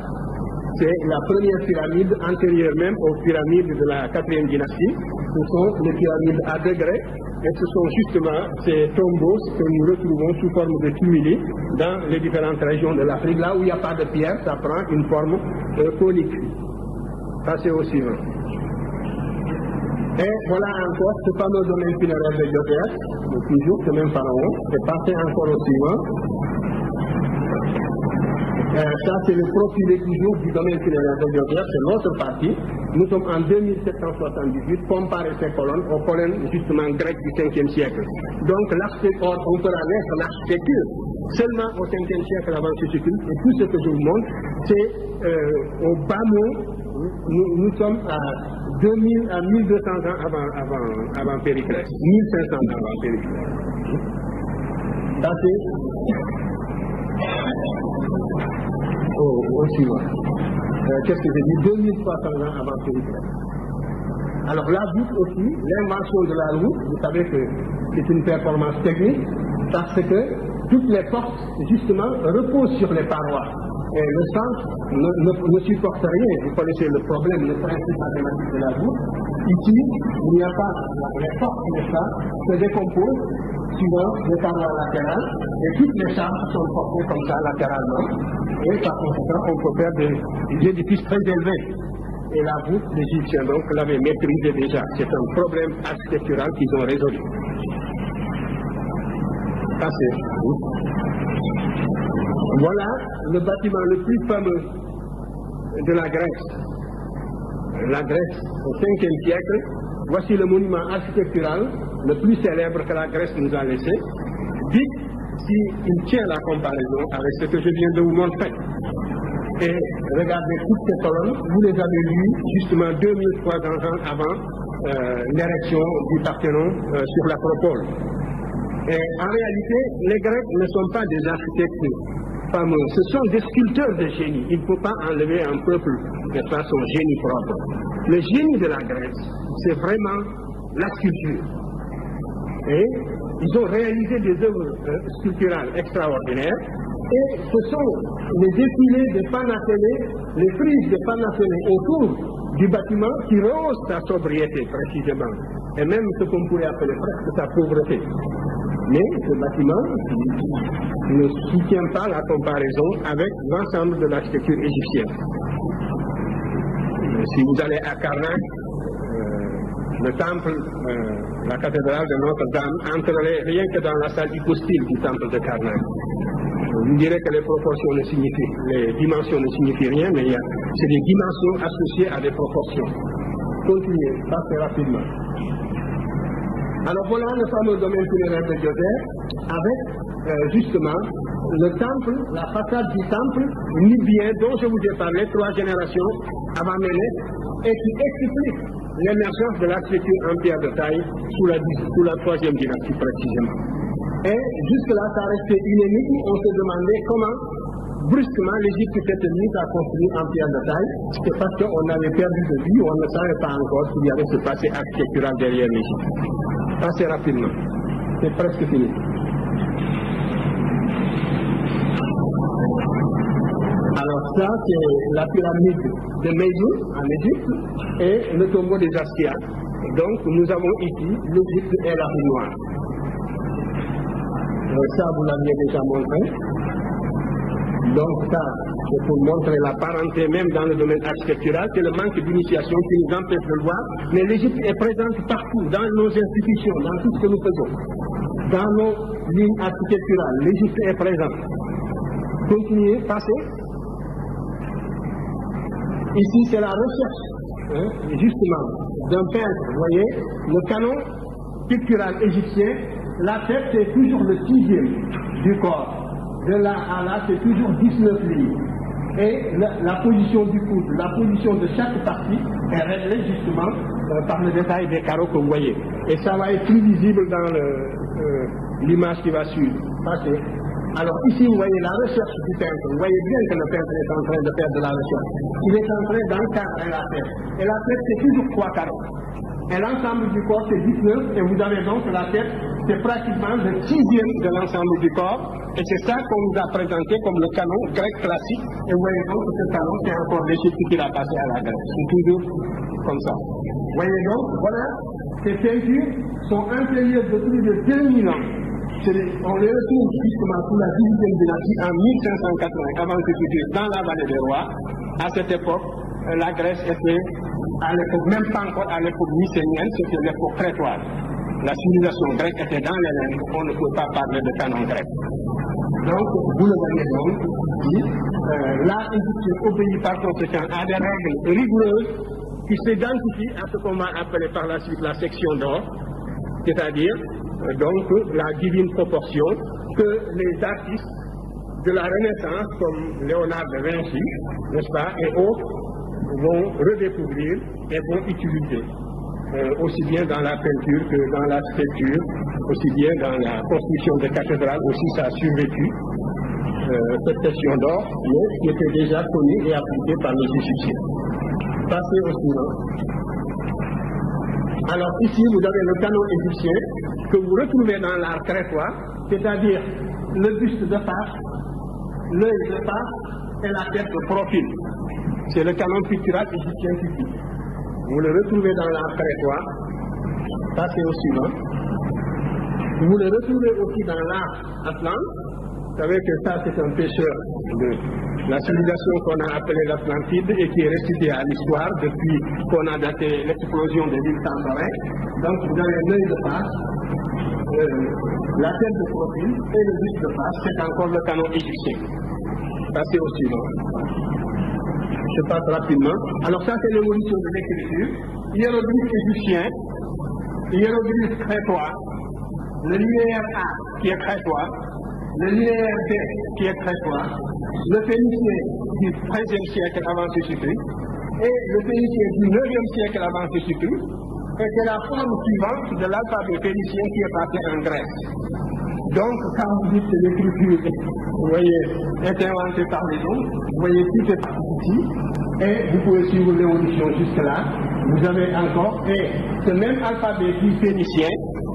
C'est la première pyramide antérieure même aux pyramides de la 4e dynastie. Ce sont les pyramides à degrés et ce sont justement ces tombeaux que nous retrouvons sous forme de tumuli dans les différentes régions de l'Afrique. Là où il n'y a pas de pierre, ça prend une forme conique. Passez au suivant. Et voilà encore ce fameux domaine funéraire de Djoser, toujours ce même pharaon, et passez encore au suivant. Ça c'est le profilé toujours du domaine funéraire de Djoser, c'est l'autre partie. Nous sommes en 2778, comparez ces colonnes aux colonnes justement grecques du 5e siècle. Donc l'architecture, on peut naître l'architecture seulement au 5e siècle avant Jésus-Christ, et tout ce que je vous montre, c'est au bas mot. Nous sommes à 1200 ans avant Périclès, 1500 ans avant Périclès. Ça c'est au suivant. Qu'est-ce que j'ai dit? 2300 ans avant Périclès. Alors la voûte aussi, l'invention de la voûte, vous savez que c'est une performance technique, parce que toutes les portes, justement, reposent sur les parois. Et le centre ne supporte rien. Vous connaissez le problème, le principe mathématique de la voûte. Ici, il n'y a pas les forces de ça se décomposent suivant les parois latérales et toutes les chambres sont portées comme ça latéralement. Et par conséquent, on peut faire des édifices très élevés. Et la voûte, les Égyptiens donc l'avaient maîtrisé déjà. C'est un problème architectural qu'ils ont résolu. Ça c'est. Voilà le bâtiment le plus fameux de la Grèce. La Grèce au 5e siècle. Voici le monument architectural le plus célèbre que la Grèce nous a laissé. Dites s'il tient la comparaison avec ce que je viens de vous montrer. Et regardez toutes ces colonnes, vous les avez lues justement 2300 ans avant l'érection du Parthénon sur l'Acropole. Et en réalité, les Grecs ne sont pas des architectes fameux, ce sont des sculpteurs de génie. Il ne faut pas enlever un peuple de son génie propre. Le génie de la Grèce, c'est vraiment la sculpture. Et ils ont réalisé des œuvres sculpturales extraordinaires. Et ce sont les défilés des Panathénées, les frises des Panathénées autour du bâtiment qui rehaussent sa sobriété précisément. Et même ce qu'on pourrait appeler presque sa pauvreté. Mais ce bâtiment ne soutient pas la comparaison avec l'ensemble de l'architecture égyptienne. Si vous allez à Karnak, le temple, la cathédrale de Notre-Dame, entrerait rien que dans la salle hypostyle du temple de Karnak. Vous direz que les proportions ne signifient, les dimensions ne signifient rien, mais c'est des dimensions associées à des proportions. Continuez, passez rapidement. Alors voilà le fameux domaine funéraire de Djoser, avec justement le temple, la façade du temple nubien dont je vous ai parlé 3 générations avant Ménès, et qui explique l'émergence de l'architecture en pierre de taille sous la 3e dynastie précisément. Et jusque-là, ça restait une énigme. On se demandait comment, brusquement, l'Égypte s'était mise à construire en pierre de taille. C'est parce qu'on avait perdu de vue, on ne savait pas encore qu'il y avait ce passé architectural derrière l'Égypte. Passez rapidement. C'est presque fini. Alors ça, c'est la pyramide de Médou en Égypte et le tombeau des Askia. Donc nous avons ici l'Égypte et la rue Noire. Ça, vous l'aviez déjà montré. Donc ça, c'est pour montrer la parenté même dans le domaine architectural, c'est le manque d'initiation qui nous empêche de le voir. Mais l'Égypte est présente partout, dans nos institutions, dans tout ce que nous faisons. Dans nos lignes architecturales, l'Égypte est présente. Continuez, passez. Ici, c'est la recherche, justement, d'un peintre. Vous voyez, le canon pictural égyptien, la tête, c'est toujours le 6e du corps. De là à là, c'est toujours 19 lignes. Et la position du coude, la position de chaque partie est réglée justement par le détail des carreaux que vous voyez. Et ça va être plus visible dans l'image qui va suivre. Passez. Alors ici, vous voyez la recherche du peintre. Vous voyez bien que le peintre est en train de faire de la recherche. Il est en train d'encadrer la tête. Et la tête, c'est toujours 3 carreaux. Et l'ensemble du corps, c'est 19. Et vous avez donc la tête, c'est pratiquement le 6e de l'ensemble du corps. Et c'est ça qu'on nous a présenté comme le canon grec classique. Et vous voyez donc que ce canon, c'est encore l'Égypte qui l'a passé à la Grèce. C'est toujours comme ça. Vous voyez donc, voilà, ces peintures sont antérieures de plus de 2000 ans. On les retrouve justement sous la 18e dynastie en 1580, avant Jésus-Christ, dans la vallée des rois. À cette époque, la Grèce était, à l'époque, même pas encore à l'époque mycénienne, c'était l'époque crétoise. La civilisation grecque était dans les langues, on ne peut pas parler de canon grec. Donc, vous le voyez donc, l'art égyptien obéit par conséquent à des règles rigoureuses qui s'identifient à ce qu'on va appeler par la suite la section d'or, c'est-à-dire donc la divine proportion que les artistes de la Renaissance, comme Léonard de Vinci, n'est-ce pas, et autres, vont redécouvrir et vont utiliser, aussi bien dans la peinture que dans l'architecture, aussi bien dans la construction des cathédrales, aussi ça a survécu, cette section d'or qui était déjà connue et appliquée par les Égyptiens. Passez au suivant. Alors ici, vous avez le canon égyptien que vous retrouvez dans l'art crétois, c'est-à-dire le buste de face, l'œil de face et la tête de profil. C'est le canon pictural égyptien typique. Vous le retrouvez dans l'art prétoire. Ça, c'est au suivant. Vous le retrouvez aussi dans l'art Atlante. Vous savez que ça, c'est un pêcheur de la civilisation qu'on a appelée l'Atlantide et qui est restituée à l'histoire depuis qu'on a daté l'explosion des villes Santorin. Donc, vous avez l'œil de face, la tête de profil et le buste de face. C'est encore le canon égyptien. Passez au suivant. Je passe rapidement. Alors, ça, c'est l'évolution de l'écriture. Hiéroglyphe égyptien, hiéroglyphe crétois, le linéaire A qui est crétois, le linéaire B qui est crétois, le phénicien du 13e siècle avant Jésus-Christ et le phénicien du 9e siècle avant Jésus-Christ, et c'est la forme suivante de l'alphabet phénicien qui est passé en Grèce. Donc, quand vous dites que l'écriture, vous voyez, est inventée par les hommes, vous voyez tout est parti ici, et vous pouvez suivre l'évolution jusque-là. Vous avez encore, et ce même alphabet dit phénicien,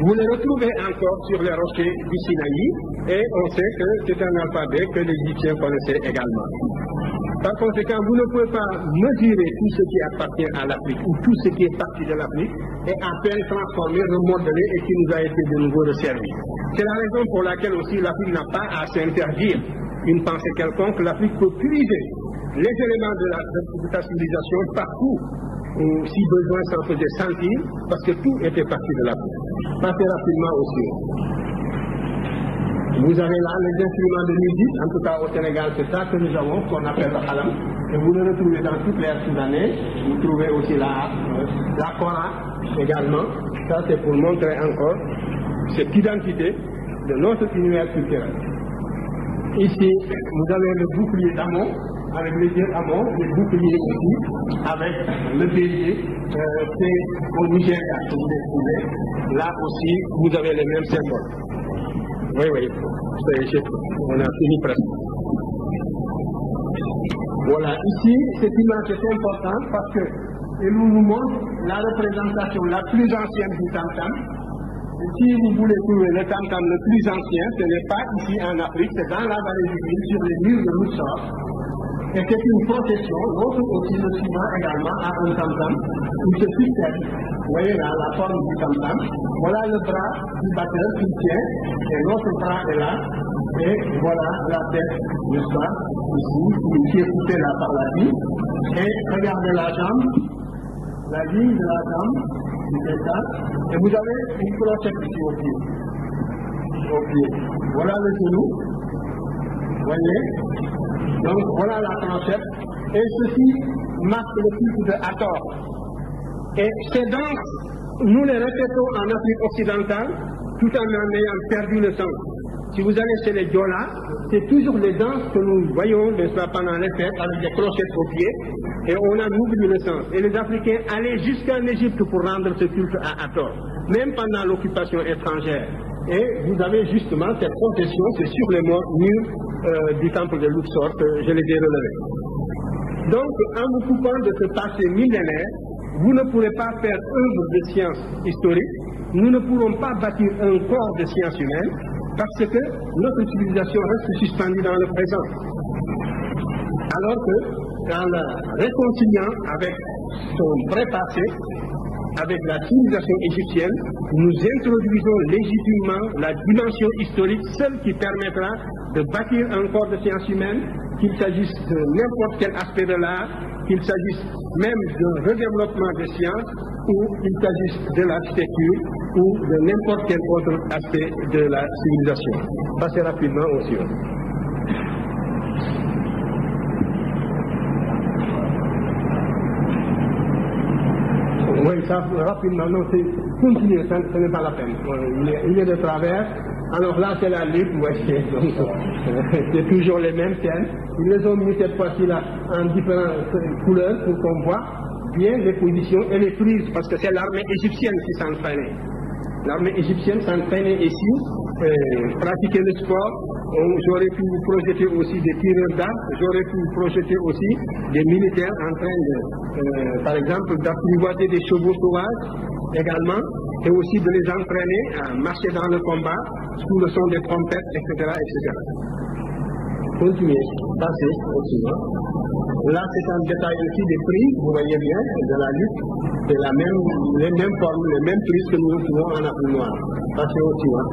vous le retrouvez encore sur les rochers du Sinaï, et on sait que c'est un alphabet que les Égyptiens connaissaient également. Par conséquent, vous ne pouvez pas mesurer tout ce qui appartient à l'Afrique, ou tout ce qui est parti de l'Afrique, et à peine transformer, remodeler, et qui nous a été de nouveau resservi. C'est la raison pour laquelle aussi l'Afrique n'a pas à s'interdire une pensée quelconque. L'Afrique peut puiser les éléments de sa civilisation partout, si besoin s'en faisait sentir, parce que tout était parti de l'Afrique. Passez rapidement aussi. Vous avez là les instruments de musique, en tout cas au Sénégal, c'est ça que nous avons, qu'on appelle le khalam, et vous le retrouvez dans toutes les soudanais. Vous trouvez aussi la kora également. Ça, c'est pour montrer encore cette identité de notre univers culturel. Ici, vous avez le bouclier d'Amon, avec les yeux Amon, les boucliers aussi, avec le bélier, c'est au Nigeria que vous les trouvez. Là aussi, vous avez les mêmes symboles. Oui, on a fini presque. Voilà, ici, cette image est importante parce qu'elle nous montre la représentation la plus ancienne du tam-tam. Si vous voulez trouver le tam-tam le plus ancien, ce n'est pas ici en Afrique, c'est dans la vallée du Nil, sur les murs de Luxor. Et c'est une procession, l'autre aussi le suivant également a un tam-tam, où se succède. Vous voyez là la forme du tam-tam. Voilà le bras du batteur qui tient, et l'autre bras est là, et voilà la tête, n'est-ce pas, ici, qui est coupée là par la vie. Et regardez la jambe, la ligne de la jambe, c'est ça, et vous avez une clochette ici au pied. Au pied. Voilà le genou, vous voyez. Donc voilà la clochette, et ceci marque le titre de Hathor. Et ces danses, nous les répétons en Afrique occidentale, tout en ayant perdu le sens. Si vous allez chez les Diola, c'est toujours les danses que nous voyons pendant les fêtes avec des clochettes aux pieds, et on a oublié le sens. Et les Africains allaient jusqu'en Égypte pour rendre ce culte à Hathor, même pendant l'occupation étrangère. Et vous avez justement cette procession, c'est sur les murs du temple de Luxor que je les ai relevés. Donc, en vous coupant de ce passé millénaire, vous ne pourrez pas faire œuvre de science historique, nous ne pourrons pas bâtir un corps de sciences humaines, parce que notre civilisation reste suspendue dans le présent. Alors que, en la réconciliant avec son vrai passé, avec la civilisation égyptienne, nous introduisons légitimement la dimension historique, celle qui permettra de bâtir un corps de sciences humaines, qu'il s'agisse de n'importe quel aspect de l'art, qu'il s'agisse même d'un redéveloppement des sciences, ou qu'il s'agisse de l'architecture, ou de n'importe quel autre aspect de la civilisation. Passez rapidement au suivant. Oui, ça, rapidement, non, continuez, ce n'est pas la peine. Il est de travers. Alors là, c'est la lutte, vous voyez, c'est toujours les mêmes scènes. Ils les ont mis cette fois-ci là en différentes couleurs pour qu'on voit bien les positions et les prises, parce que c'est l'armée égyptienne qui s'entraînait. L'armée égyptienne s'entraînait ici, pratiquait le sport. J'aurais pu vous projeter aussi des tireurs d'arcs, j'aurais pu vous projeter aussi des militaires en train de, par exemple, d'apprivoiser des chevaux sauvages également, et aussi de les entraîner à marcher dans le combat sous le son des trompettes, etc., etc. continuer, passer au suivant. Là, c'est un détail aussi des prix, vous voyez bien, de la lutte. C'est les mêmes formes, les mêmes prix que nous retrouvons en Afrique noire. Passez au suivant.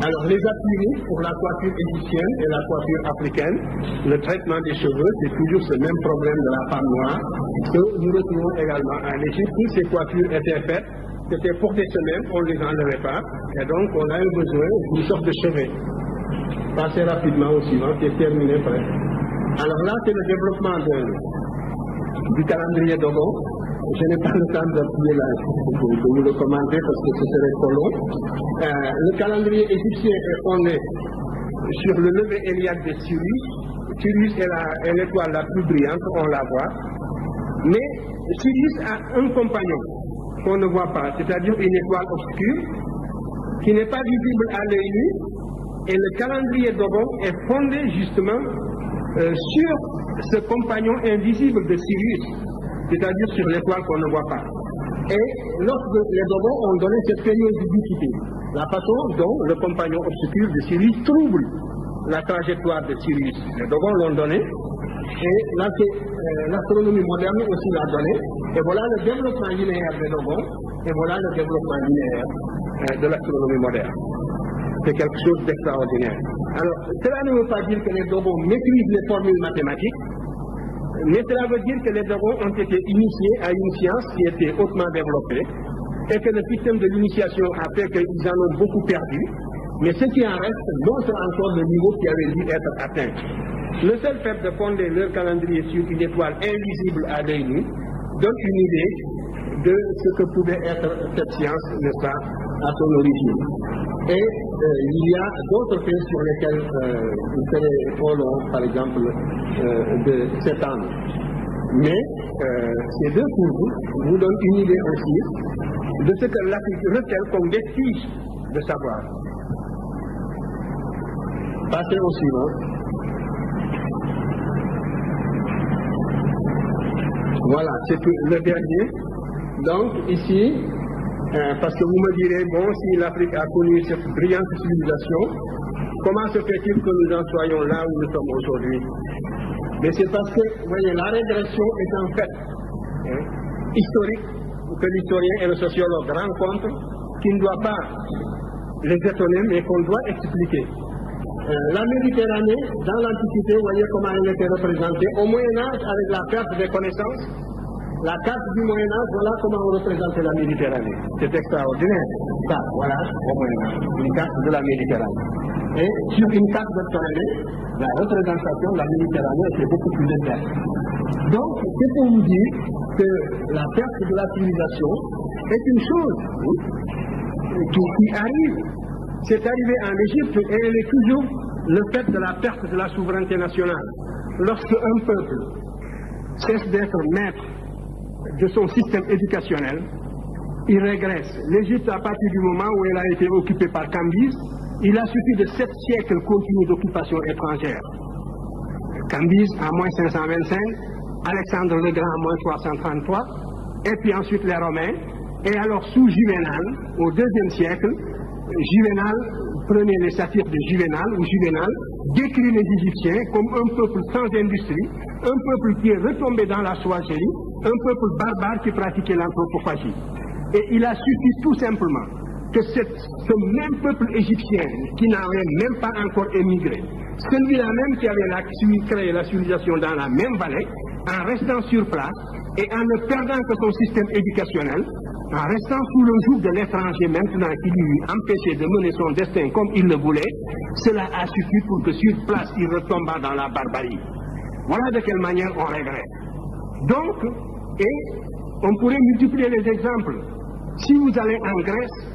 Alors, les appuis pour la coiffure égyptienne et la coiffure africaine, le traitement des cheveux, c'est toujours ce même problème de la femme noire que nous retrouvons également en Égypte. Toutes ces coiffures étaient faites, c'était pour des semaines, on ne les enlevait pas, et donc on a eu besoin d'une sorte de chevet. Passez rapidement au suivant, c'est terminé presque. Alors là, c'est le développement du calendrier Dogon. Je n'ai pas le temps d'appuyer là, de vous le commenter parce que ce serait trop long. Le calendrier égyptien est fondé sur le lever héliaque de Sirius. Sirius est l'étoile la plus brillante, on la voit. Mais Sirius a un compagnon qu'on ne voit pas, c'est-à-dire une étoile obscure qui n'est pas visible à l'œil nu. Et le calendrier Dogon est fondé justement sur ce compagnon invisible de Sirius, c'est-à-dire sur l'étoile qu'on ne voit pas. Et lorsque les Dogons ont donné cette période d'ubiquité, la façon dont le compagnon obscur de Sirius trouble la trajectoire de Sirius. Les Dogons l'ont donné, et l'astronomie moderne aussi l'a donné, et voilà le développement linéaire des Dogons, et voilà le développement linéaire de l'astronomie moderne. C'est quelque chose d'extraordinaire. Alors, cela ne veut pas dire que les Dogons maîtrisent les formules mathématiques, mais cela veut dire que les Dogons ont été initiés à une science qui était hautement développée et que le système de l'initiation a fait qu'ils en ont beaucoup perdu, mais ce qui en reste montre encore le niveau qui avait dû être atteint. Le seul fait de fonder leur calendrier sur une étoile invisible à l'œil nu donne une idée de ce que pouvait être cette science, n'est-ce pas, à son origine. Et il y a d'autres faits sur lesquels il serait trop long, par exemple, de s'étendre. Mais ces deux courbes vous donnent une idée aussi de ce que l'Afrique recèle comme vestige de savoir. Passez au suivant. Voilà, c'est le dernier. Donc ici, parce que vous me direz, bon, si l'Afrique a connu cette brillante civilisation, comment se fait-il que nous en soyons là où nous sommes aujourd'hui? Mais c'est parce que, vous voyez, la régression est un fait historique que l'historien et le sociologue rencontrent, qui ne doit pas les étonner, mais qu'on doit expliquer. La Méditerranée, dans l'Antiquité, vous voyez comment elle était représentée. Au Moyen-Âge, avec la perte des connaissances, la carte du Moyen-Âge, voilà comment on représentait la Méditerranée. C'est extraordinaire. Ça, voilà, au Moyen-Âge, une carte de la Méditerranée. Et sur une carte de Ptolémée, la représentation de la Méditerranée était beaucoup plus interne. Donc, c'est pour vous dire que la perte de la civilisation est une chose qui arrive. C'est arrivé en Égypte et elle est toujours le fait de la perte de la souveraineté nationale. Lorsque un peuple cesse d'être maître de son système éducationnel, il régresse. L'Égypte, à partir du moment où elle a été occupée par Cambyse, il a suffi de 7 siècles continus d'occupation étrangère. Cambyse en moins 525, Alexandre le Grand en moins 333, et puis ensuite les Romains, et alors sous Juvénal, au IIe siècle, Juvénal, prenez les satires de Juvénal, ou Juvénal, décrit les Égyptiens comme un peuple sans industrie, un peuple qui est retombé dans la sauvagerie, un peuple barbare qui pratiquait l'anthropophagie. Et il a suffi tout simplement que ce même peuple égyptien, qui n'avait même pas encore émigré, celui-là même qui avait créé la civilisation dans la même vallée, en restant sur place et en ne perdant que son système éducationnel, en restant sous le joug de l'étranger maintenant qui lui empêchait de mener son destin comme il le voulait, cela a suffi pour que sur place il retomba dans la barbarie. Voilà de quelle manière on regrette. Donc, et on pourrait multiplier les exemples. Si vous allez en Grèce,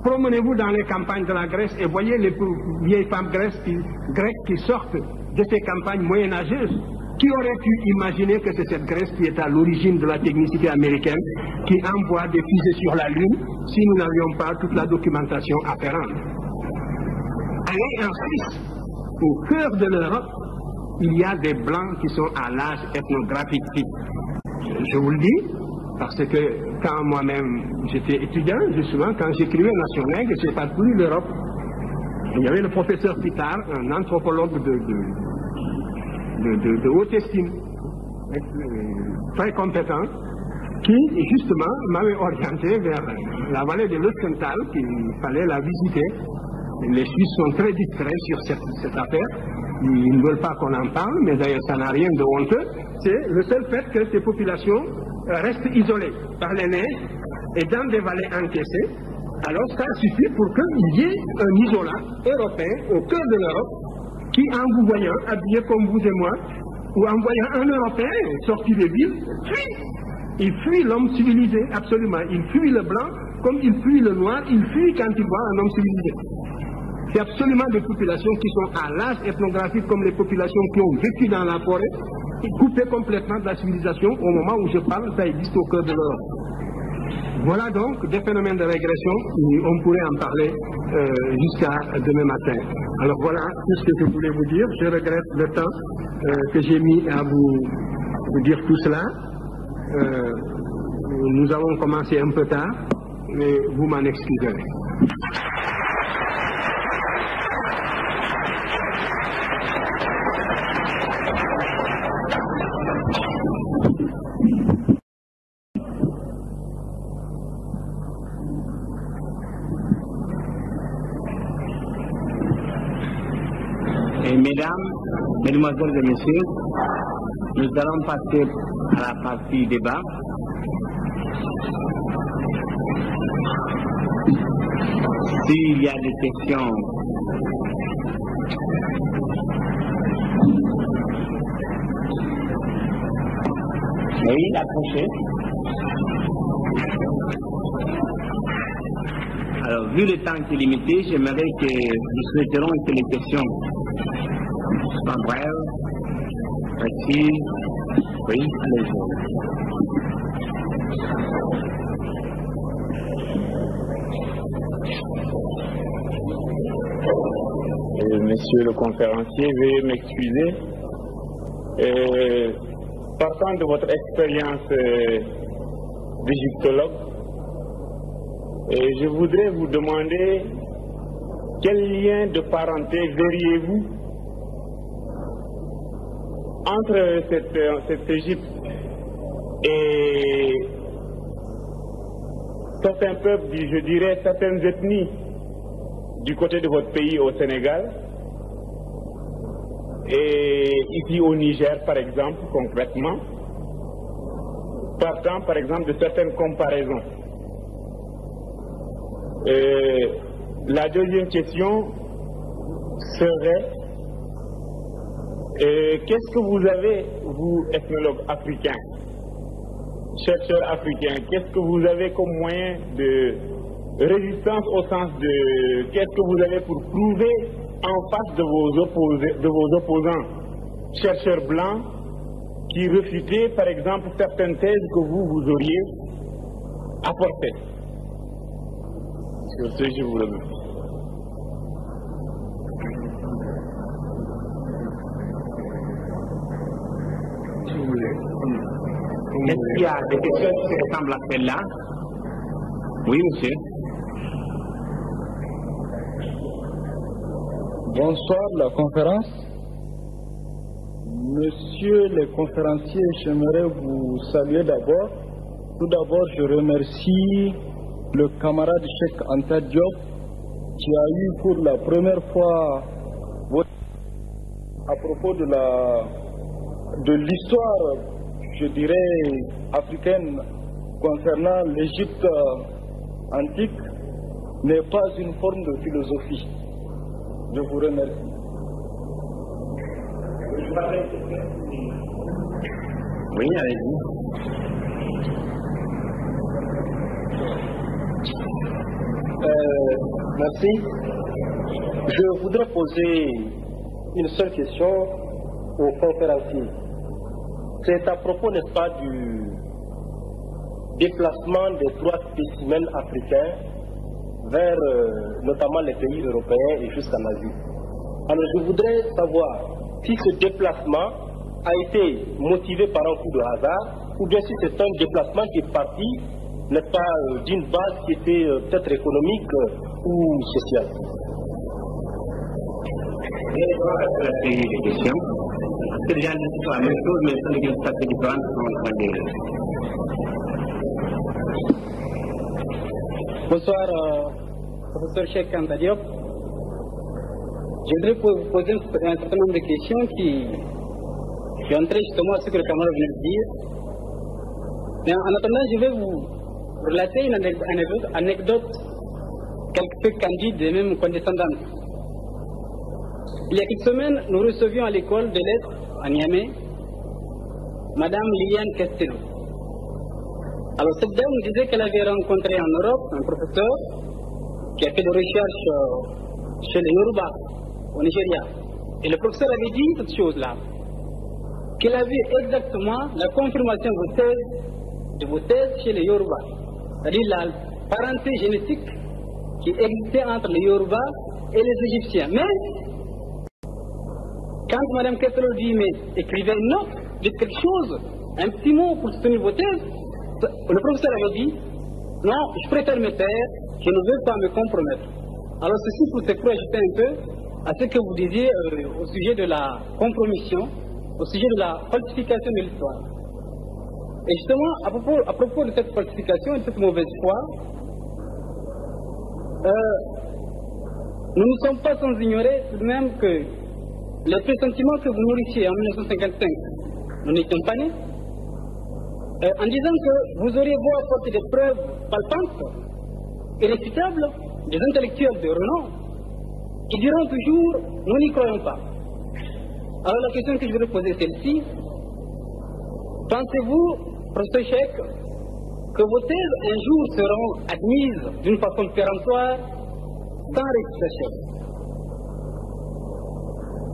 promenez-vous dans les campagnes de la Grèce et voyez les vieilles femmes grecques qui sortent de ces campagnes moyenâgeuses. Qui aurait pu imaginer que c'est cette Grèce qui est à l'origine de la technicité américaine qui envoie des fusées sur la Lune si nous n'avions pas toute la documentation afférente? Allez en Suisse, au cœur de l'Europe, il y a des Blancs qui sont à l'âge ethnographique type. Je vous le dis, parce que quand moi-même j'étais étudiant, justement, quand j'écrivais Nation Nègre, j'ai parcouru l'Europe. Il y avait le professeur Pitard, un anthropologue de haute estime, très compétent, qui justement m'avait orienté vers la vallée de l'Östental, qu'il fallait la visiter. Les Suisses sont très discrets sur cette affaire. Ils ne veulent pas qu'on en parle, mais d'ailleurs ça n'a rien de honteux. C'est le seul fait que ces populations restent isolées par les neiges et dans des vallées encaissées. Alors ça suffit pour qu'il y ait un isolat européen au cœur de l'Europe qui, en vous voyant habillés comme vous et moi, ou en voyant un Européen sorti des villes, fuit. Il fuit l'homme civilisé, absolument. Il fuit le blanc comme il fuit le noir. Il fuit quand il voit un homme civilisé. C'est absolument des populations qui sont à l'âge ethnographique comme les populations qui ont vécu dans la forêt, coupées complètement de la civilisation. Au moment où je parle, ça existe au cœur de l'Europe. Voilà donc des phénomènes de régression. On pourrait en parler jusqu'à demain matin. Alors voilà tout ce que je voulais vous dire. Je regrette le temps que j'ai mis à vous dire tout cela. Nous avons commencé un peu tard, mais vous m'en excuserez. Et mesdames, mesdemoiselles et messieurs, nous allons passer à la partie débat. S'il y a des questions, oui, approchez. Alors, vu le temps qui est limité, j'aimerais que nous souhaiterons que les questions soient brèves, précises. Oui, allez-y. Monsieur le conférencier, veuillez m'excuser. Partant de votre expérience d'égyptologue, je voudrais vous demander quel lien de parenté verriez-vous entre cette Égypte et certains peuples, je dirais certaines ethnies du côté de votre pays au Sénégal et ici au Niger par exemple, concrètement, partant par exemple de certaines comparaisons. La deuxième question serait qu'est-ce que vous avez, vous, ethnologues africains, chercheurs africains, qu'est-ce que vous avez comme moyen de résistance au sens de qu'est-ce que vous avez pour prouver en face de vos opposants, chercheurs blancs, qui réfutaient par exemple certaines thèses que vous auriez apportées. Sur ce, je vous remercie. Est-ce qu'il y a des questions qui ressemblent à celle-là? Oui, monsieur. Bonsoir, la conférence. Monsieur le conférencier, j'aimerais vous saluer d'abord. Tout d'abord, je remercie le camarade Cheikh Anta Diop qui a eu pour la première fois à propos de l'histoire, je dirais, africaine concernant l'Égypte antique n'est pas une forme de philosophie. Je vous remercie. Oui, allez-y. Merci. Je voudrais poser une seule question au conférencier. C'est à propos, n'est-ce pas, du déplacement des 3 spécimens africains vers notamment les pays européens et jusqu'en Asie. Alors je voudrais savoir si ce déplacement a été motivé par un coup de hasard ou bien si c'est un déplacement qui est parti, n'est-ce pas, d'une base qui était peut-être économique ou sociale. répondre à la série de questions. C'est déjà la même chose, mais ce sont des questions très différentes qui sont en train de... Bonsoir, professeur Cheikh Anta Diop. Je voudrais vous poser un certain nombre de questions qui entrent justement à ce que le camarade vient de dire. Mais en attendant, je vais vous relater une anecdote quelque peu candide et même condescendante. Il y a quelques semaines, nous recevions à l'école des lettres à Niamey Madame Liliane Castelou. Alors cette dame nous disait qu'elle avait rencontré en Europe un professeur qui a fait des recherches chez les Yoruba au Nigeria. Et le professeur avait dit cette chose-là, qu'il a vu exactement la confirmation de vos thèses chez les Yoruba, c'est-à-dire la parenté génétique qui existait entre les Yoruba et les Égyptiens. Mais quand Mme Castelou dit, mais écrivez une note, dites quelque chose, un petit mot pour soutenir vos thèses, le professeur avait dit, non, je préfère me taire, je ne veux pas me compromettre. Alors ceci pour ajouter un peu à ce que vous disiez au sujet de la compromission, au sujet de la falsification de l'histoire. Et justement, à propos de cette falsification et de cette mauvaise foi, nous ne sommes pas sans ignorer tout de même que les pressentiments que vous nourrissiez en 1955, nous n'étions pas nés, en disant que vous auriez beau apporter des preuves palpantes, irréfutables, des intellectuels de renom, qui diront toujours, nous n'y croyons pas. Alors la question que je voudrais poser est celle-ci. Pensez-vous, professeur Cheikh, que vos thèses un jour seront admises d'une façon péremptoire, sans récitation?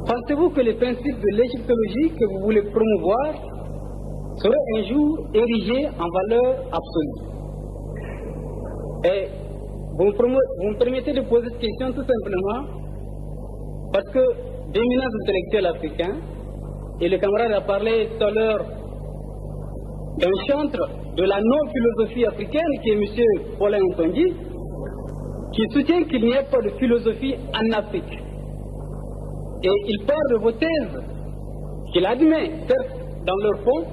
Pensez-vous que les principes de l'égyptologie que vous voulez promouvoir seraient un jour érigés en valeur absolue? Et vous me permettez de poser cette question tout simplement parce que d'éminents intellectuels africains, et le camarade a parlé tout à l'heure d'un chantre de la non-philosophie africaine qui est M. Paulin Ntongi, qui soutient qu'il n'y ait pas de philosophie en Afrique. Et il parle de vos thèses, qu'il admet, certes, dans leur fond,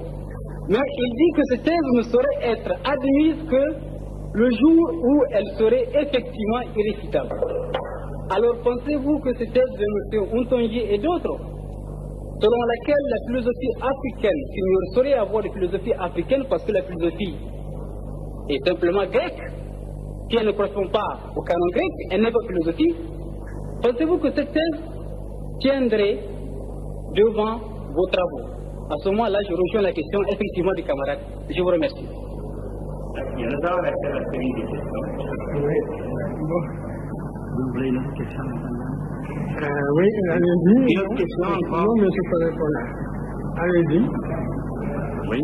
mais il dit que ces thèses ne sauraient être admises que le jour où elles seraient effectivement irréfutables. Alors pensez-vous que ces thèses de M. Ntongi et d'autres, selon laquelle la philosophie africaine, qu'il ne saurait avoir de philosophie africaine parce que la philosophie est simplement grecque, qui ne correspond pas au canon grec, elle n'est pas philosophie, pensez-vous que cette thèse tiendrait devant vos travaux? À ce moment-là, je rejoins la question effectivement des camarades. Je vous remercie. Il y a d'abord la série des questions. Oui. Vous voulez une autre question maintenant? Oui, allez-y. Une autre question encore? Non, mais je peux répondre. Allez-y. Oui.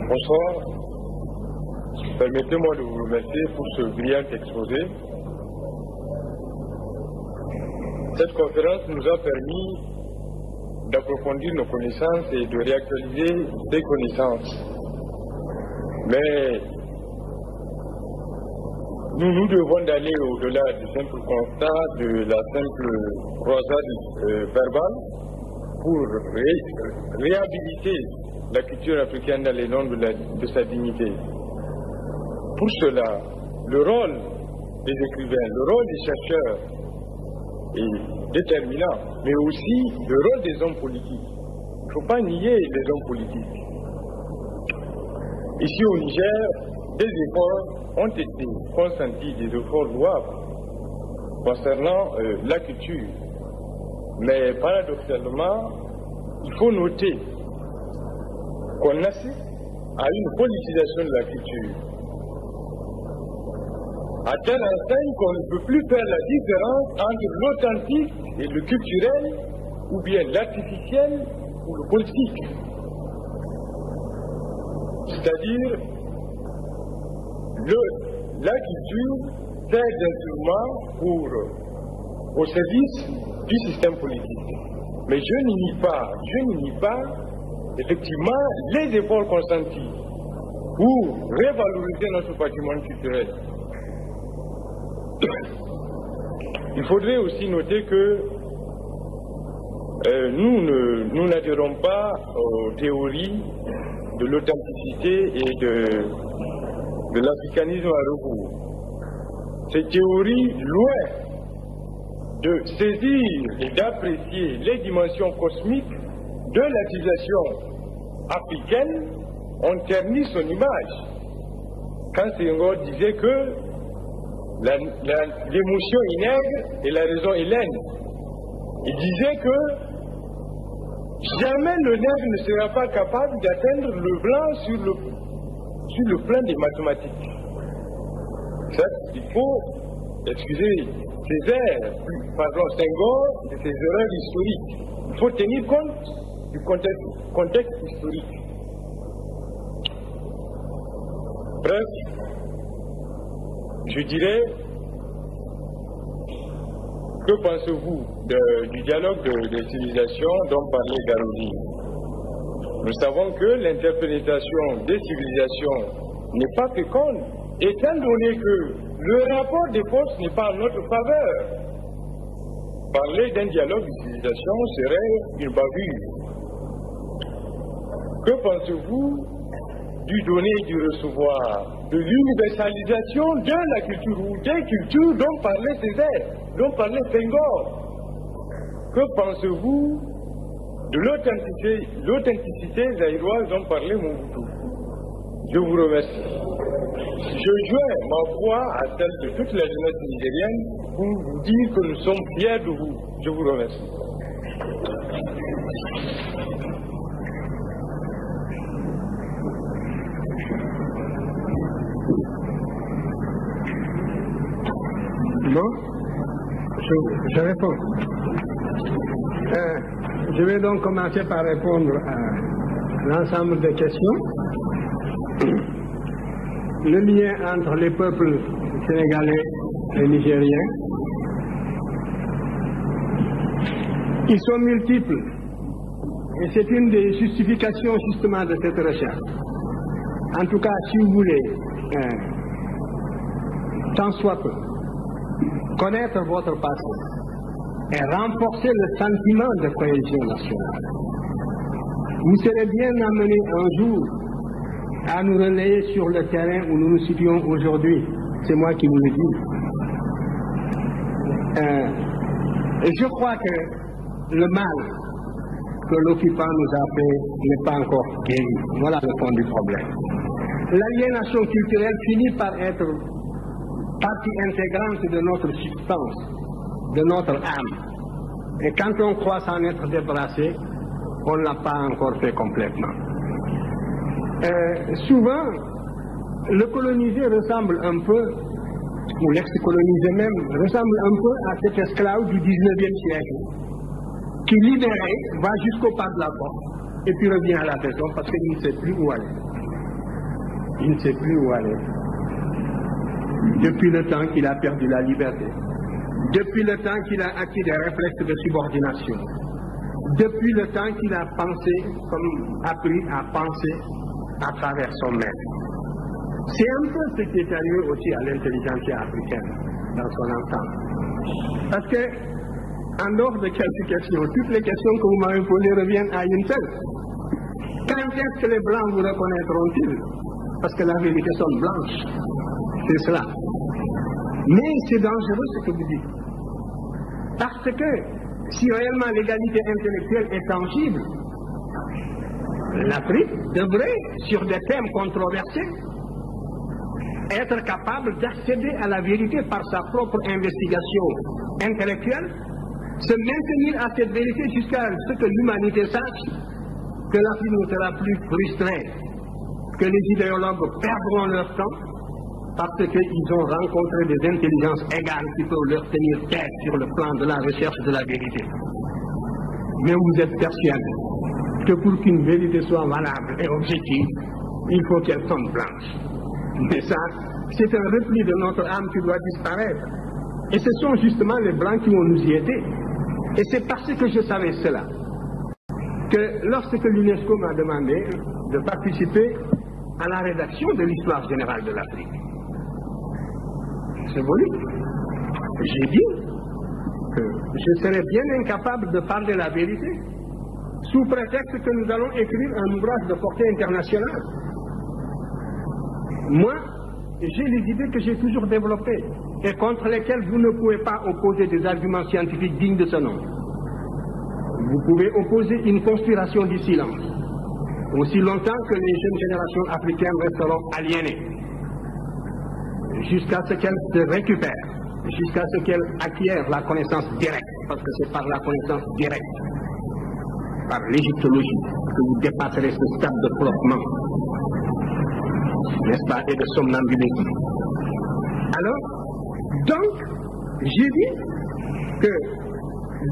Bonsoir. Permettez-moi de vous remercier pour ce brillant exposé. Cette conférence nous a permis d'approfondir nos connaissances et de réactualiser des connaissances. Mais nous devons d'aller au-delà du simple constat de la simple croisade verbale pour réhabiliter la culture africaine dans les normes de sa dignité. Pour cela, le rôle des écrivains, le rôle des chercheurs est déterminant, mais aussi le rôle des hommes politiques. Il ne faut pas nier les hommes politiques. Ici au Niger, des efforts ont été consentis, des efforts louables concernant la culture. Mais paradoxalement, il faut noter qu'on assiste à une politisation de la culture. À telle enseigne qu'on ne peut plus faire la différence entre l'authentique et le culturel, ou bien l'artificiel ou le politique. C'est-à-dire, la culture sert d'instrument au service du système politique. Mais je ne nie pas effectivement les efforts consentis pour revaloriser notre patrimoine culturel. Il faudrait aussi noter que nous n'adhérons pas aux théories de l'authenticité et de l'africanisme à rebours. Ces théories, loin de saisir et d'apprécier les dimensions cosmiques de la civilisation africaine, ont terni son image. Quand Senghor disait que l'émotion est nègre et la raison est laine, il disait que jamais le nègre ne sera pas capable d'atteindre le blanc sur le plan des mathématiques. Certes, il faut excuser Senghor de ses erreurs historiques. Il faut tenir compte du contexte historique. Bref, je dirais, que pensez-vous du dialogue des civilisations dont parlait Garoudi? Nous savons que l'interprétation des civilisations n'est pas féconde, étant donné que le rapport des forces n'est pas en notre faveur. Parler d'un dialogue de civilisation serait une bavure. Que pensez-vous du donner et du recevoir, de l'universalisation de la culture ou des cultures dont parlait Césaire, dont parlait Senghor? Que pensez-vous de l'authenticité zaïroise dont parlait Mobutu? Je vous remercie. Je joins ma voix à celle de toute la jeunesse nigérienne pour vous dire que nous sommes fiers de vous. Je vous remercie. Bon, je réponds. Je vais donc commencer par répondre à l'ensemble des questions. Le lien entre les peuples sénégalais et nigériens, ils sont multiples. Et c'est une des justifications justement de cette recherche. En tout cas, si vous voulez, tant soit peu, connaître votre passé et renforcer le sentiment de cohésion nationale, vous serez bien amené un jour à nous relayer sur le terrain où nous nous situons aujourd'hui. C'est moi qui vous le dis. Et je crois que le mal que l'occupant nous a fait n'est pas encore guéri. Voilà le fond du problème. L'aliénation culturelle finit par être partie intégrante de notre substance, de notre âme. Et quand on croit s'en être débarrassé, on ne l'a pas encore fait complètement. Souvent, le colonisé ressemble un peu, ou l'ex-colonisé même, ressemble un peu à cet esclave du 19e siècle, qui libéré va jusqu'au pas de la porte, et puis revient à la maison parce qu'il ne sait plus où aller. Il ne sait plus où aller. Depuis le temps qu'il a perdu la liberté, depuis le temps qu'il a acquis des réflexes de subordination, depuis le temps qu'il a pensé, comme appris à penser à travers son maître. C'est un peu ce qui est arrivé aussi à l'intelligentsia africaine dans son ensemble. Parce que, en dehors de quelques questions, toutes les questions que vous m'avez posées reviennent à une seule. Quand est-ce que les Blancs vous reconnaîtront-ils? Parce que la vérité sonne blanche. C'est cela. Mais c'est dangereux ce que vous dites. Parce que si réellement l'égalité intellectuelle est tangible, l'Afrique devrait, sur des thèmes controversés, être capable d'accéder à la vérité par sa propre investigation intellectuelle, se maintenir à cette vérité jusqu'à ce que l'humanité sache que l'Afrique ne sera plus frustrée, que les idéologues perdront leur temps parce qu'ils ont rencontré des intelligences égales qui peuvent leur tenir tête sur le plan de la recherche de la vérité. Mais vous êtes persuadé que pour qu'une vérité soit valable et objective, il faut qu'elle tombe blanche. Mais ça, c'est un repli de notre âme qui doit disparaître. Et ce sont justement les Blancs qui vont nous y aider. Et c'est parce que je savais cela que lorsque l'UNESCO m'a demandé de participer à la rédaction de l'histoire générale de l'Afrique. C'est voulu. J'ai dit que je serais bien incapable de parler la vérité sous prétexte que nous allons écrire un ouvrage de portée internationale. Moi, j'ai les idées que j'ai toujours développées et contre lesquelles vous ne pouvez pas opposer des arguments scientifiques dignes de ce nom. Vous pouvez opposer une conspiration du silence, aussi longtemps que les jeunes générations africaines resteront aliénées, jusqu'à ce qu'elles se récupèrent, jusqu'à ce qu'elles acquièrent la connaissance directe, parce que c'est par la connaissance directe, par l'égyptologie, que vous dépasserez ce stade de flottement, n'est-ce pas, et de somnambulisme. Alors, donc, j'ai dit que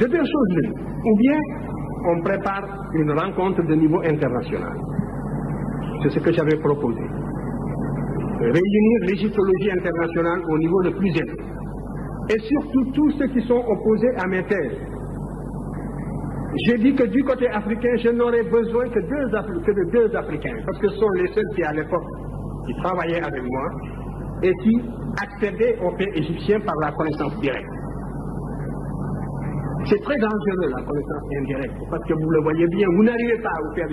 de deux choses l'une, ou bien on prépare une rencontre de niveau international. C'est ce que j'avais proposé. Réunir l'égyptologie internationale au niveau le plus élevé. Et surtout tous ceux qui sont opposés à mes thèses. J'ai dit que du côté africain, je n'aurais besoin que de deux Africains, parce que ce sont les seuls qui, à l'époque, qui travaillaient avec moi et qui accédaient aux faits égyptiens par la connaissance directe. C'est très dangereux, la connaissance indirecte, parce que vous le voyez bien, vous n'arrivez pas à vous faire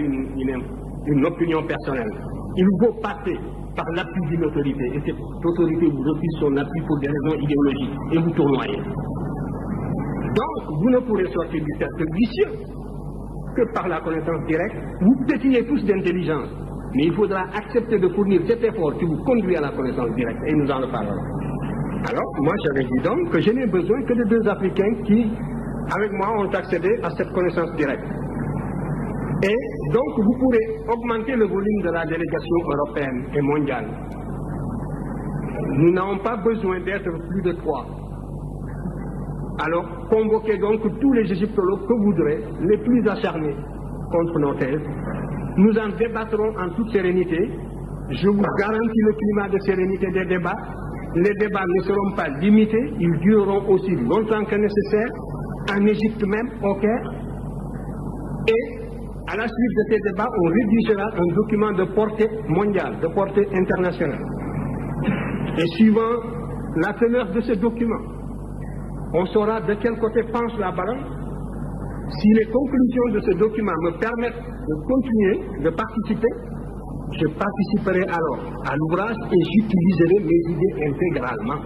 une opinion personnelle. Il faut passer par l'appui d'une autorité, et cette autorité vous refuse son appui pour des raisons idéologiques, et vous tournoyez. Donc, vous ne pourrez sortir du cercle vicieux que par la connaissance directe. Vous pétinez tous d'intelligence, mais il faudra accepter de fournir cet effort qui vous conduit à la connaissance directe, et nous en reparlerons. Alors, moi j'avais dit donc que je n'ai besoin que de deux Africains qui, avec moi, ont accédé à cette connaissance directe. Et donc, vous pourrez augmenter le volume de la délégation européenne et mondiale. Nous n'avons pas besoin d'être plus de 3. Alors, convoquez donc tous les égyptologues que vous voudrez, les plus acharnés contre nos thèses. Nous en débattrons en toute sérénité. Je vous garantis le climat de sérénité des débats. Les débats ne seront pas limités, ils dureront aussi longtemps que nécessaire, en Égypte même, au Caire. Et à la suite de ces débats, on rédigera un document de portée mondiale, de portée internationale. Et suivant la teneur de ce document, on saura de quel côté penche la balance. Si les conclusions de ce document me permettent de continuer, de participer, je participerai alors à l'ouvrage et j'utiliserai mes idées intégralement.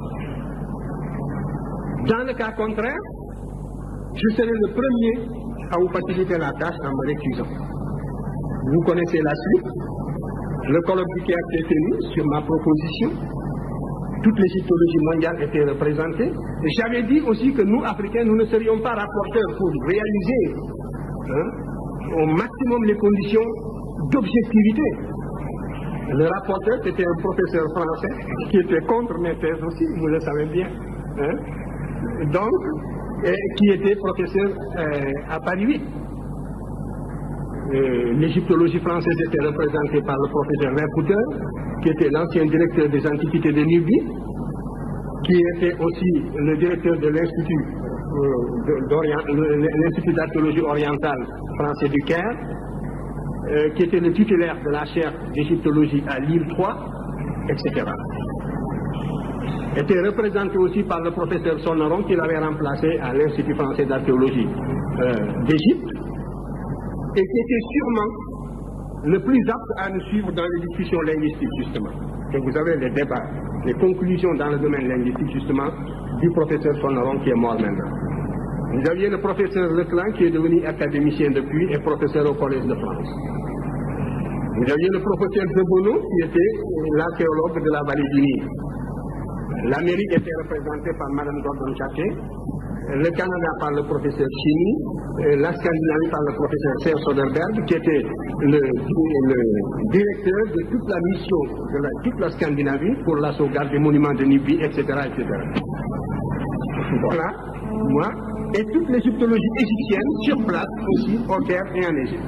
Dans le cas contraire, je serai le premier à vous faciliter la tâche en me récusant. Vous connaissez la suite. Le colloque qui a été tenu sur ma proposition. Toute l'égyptologie mondiale était représentée. Et j'avais dit aussi que nous, Africains, nous ne serions pas rapporteurs pour réaliser au maximum les conditions d'objectivité. Le rapporteur, c'était un professeur français qui était contre mes thèses aussi, vous le savez bien. Donc, qui était professeur à Paris 8. L'égyptologie française était représentée par le professeur Vercouteur, qui était l'ancien directeur des antiquités de Nubie, qui était aussi le directeur de l'Institut d'archéologie orientale français du Caire, qui était le titulaire de la chaire d'égyptologie à Lille 3, etc. Était représenté aussi par le professeur Sonneron, qui l'avait remplacé à l'Institut français d'archéologie d'Égypte, et qui était sûrement le plus apte à nous suivre dans les discussions linguistiques, justement. Et vous avez les débats, les conclusions dans le domaine linguistique, justement, du professeur Sonneron, qui est mort maintenant. Vous aviez le professeur Leclan, qui est devenu académicien depuis et professeur au Collège de France. Vous aviez le professeur Debono, qui était l'archéologue de la vallée du Nil. L'Amérique était représentée par Mme Gordon Chaté, le Canada par le professeur Chini, la Scandinavie par le professeur Serge Soderberg, qui était le directeur de toute la mission de toute la Scandinavie pour la sauvegarde des monuments de Nubie, etc., etc. Voilà, moi, et toute l'égyptologie égyptienne sur place aussi, au Caire et en Égypte,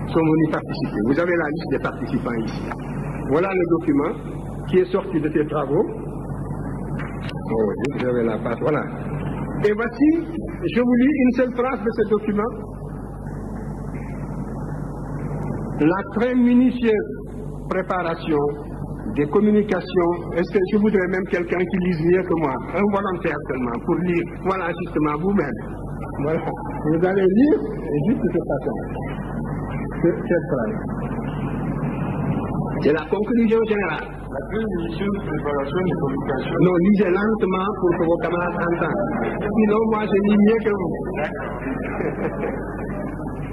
sont venus participer. Vous avez la liste des participants ici. Voilà le document qui est sorti de ces travaux. Oh, vous avez la page, voilà. Et voici, je vous lis une seule phrase de ce document. La très minutieuse préparation, des communications. Est-ce que je voudrais même quelqu'un qui lise mieux que moi, un volontaire seulement, pour lire, voilà justement vous-même. Voilà, vous allez lire juste cette façon, cette phrase. C'est la conclusion générale. La deuxième mission de préparation de communication. Non, lisez lentement pour que vos camarades entendent. Sinon, moi, je lis mieux que vous.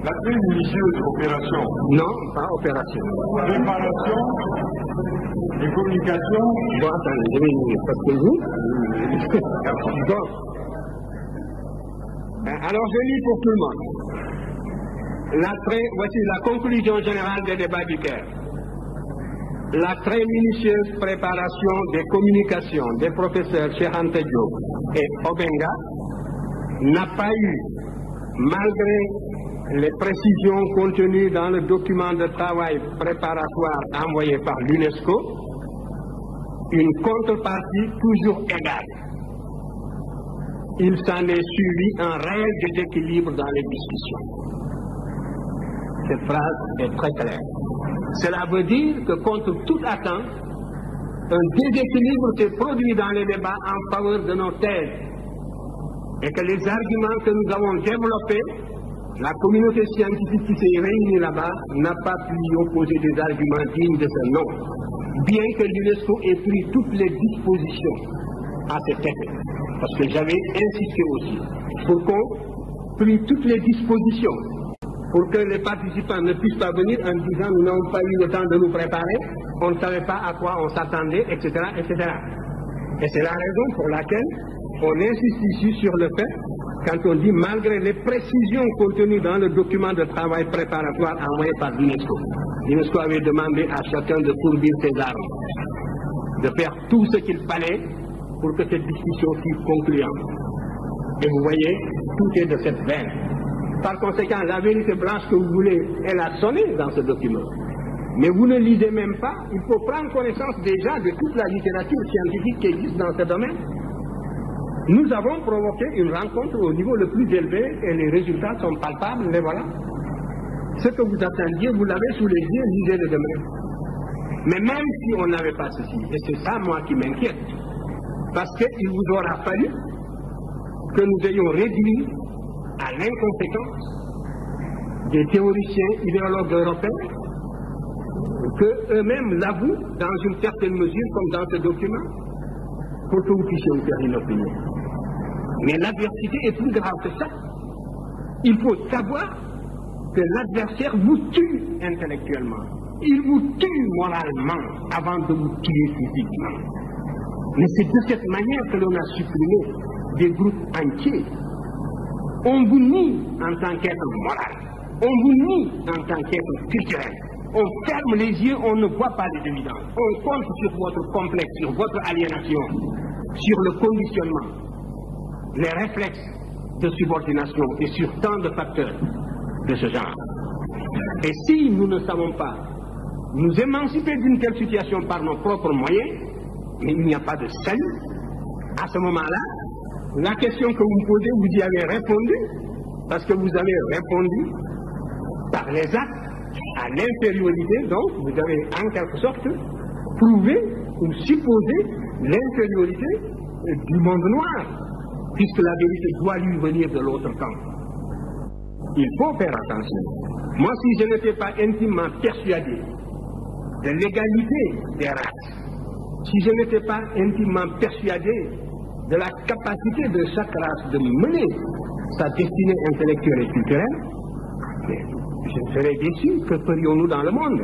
La deuxième mission d'opération. Non, pas opération. Préparation de communication. Bon, attendez, je vais lire parce que vous. Bon. Alors, je lis pour tout le monde. Voici la conclusion générale des débats du Caire. La très minutieuse préparation des communications des professeurs Cheikh Anta Diop et Obenga n'a pas eu, malgré les précisions contenues dans le document de travail préparatoire envoyé par l'UNESCO, une contrepartie toujours égale. Il s'en est suivi un réel déséquilibre dans les discussions. Cette phrase est très claire. Cela veut dire que contre toute attente, un déséquilibre s'est produit dans les débats en faveur de nos thèses et que les arguments que nous avons développés, la communauté scientifique qui s'est réunie là-bas n'a pas pu y opposer des arguments dignes de ce nom, bien que l'UNESCO ait pris toutes les dispositions à cet effet. Parce que j'avais insisté aussi pour qu'on prenne toutes les dispositions pour que les participants ne puissent pas venir en disant nous n'avons pas eu le temps de nous préparer, on ne savait pas à quoi on s'attendait, etc., etc. Et c'est la raison pour laquelle on insiste ici sur le fait, quand on dit malgré les précisions contenues dans le document de travail préparatoire envoyé par l'UNESCO. L'UNESCO avait demandé à chacun de fourbir ses armes, de faire tout ce qu'il fallait pour que cette discussion fût concluante. Et vous voyez, tout est de cette veine. Par conséquent, la vérité blanche que vous voulez, elle a sonné dans ce document. Mais vous ne lisez même pas, il faut prendre connaissance déjà de toute la littérature scientifique qui existe dans ce domaine. Nous avons provoqué une rencontre au niveau le plus élevé et les résultats sont palpables, les voilà. Ce que vous attendiez, vous l'avez sous les yeux, lisez-le demain. Mais même si on n'avait pas ceci, et c'est ça moi qui m'inquiète, parce qu'il vous aura fallu que nous ayons réduit à l'incompétence des théoriciens idéologues européens, que eux-mêmes l'avouent dans une certaine mesure, comme dans ce document, pour que vous puissiez vous faire une opinion. Mais l'adversité est plus grave que ça. Il faut savoir que l'adversaire vous tue intellectuellement. Il vous tue moralement avant de vous tuer physiquement. Mais c'est de cette manière que l'on a supprimé des groupes entiers. On vous nie en tant qu'être moral. On vous nie en tant qu'être culturel. On ferme les yeux, on ne voit pas les évidences. On compte sur votre complexe, sur votre aliénation, sur le conditionnement, les réflexes de subordination et sur tant de facteurs de ce genre. Et si nous ne savons pas nous émanciper d'une telle situation par nos propres moyens, mais il n'y a pas de salut, à ce moment-là, la question que vous me posez, vous y avez répondu, parce que vous avez répondu par les actes à l'infériorité, donc vous avez en quelque sorte prouvé ou supposé l'infériorité du monde noir, puisque la vérité doit lui venir de l'autre camp. Il faut faire attention. Moi, si je n'étais pas intimement persuadé de l'égalité des races, si je n'étais pas intimement persuadé de la capacité de chaque race de mener sa destinée intellectuelle et culturelle, je serais déçu. Que ferions-nous dans le monde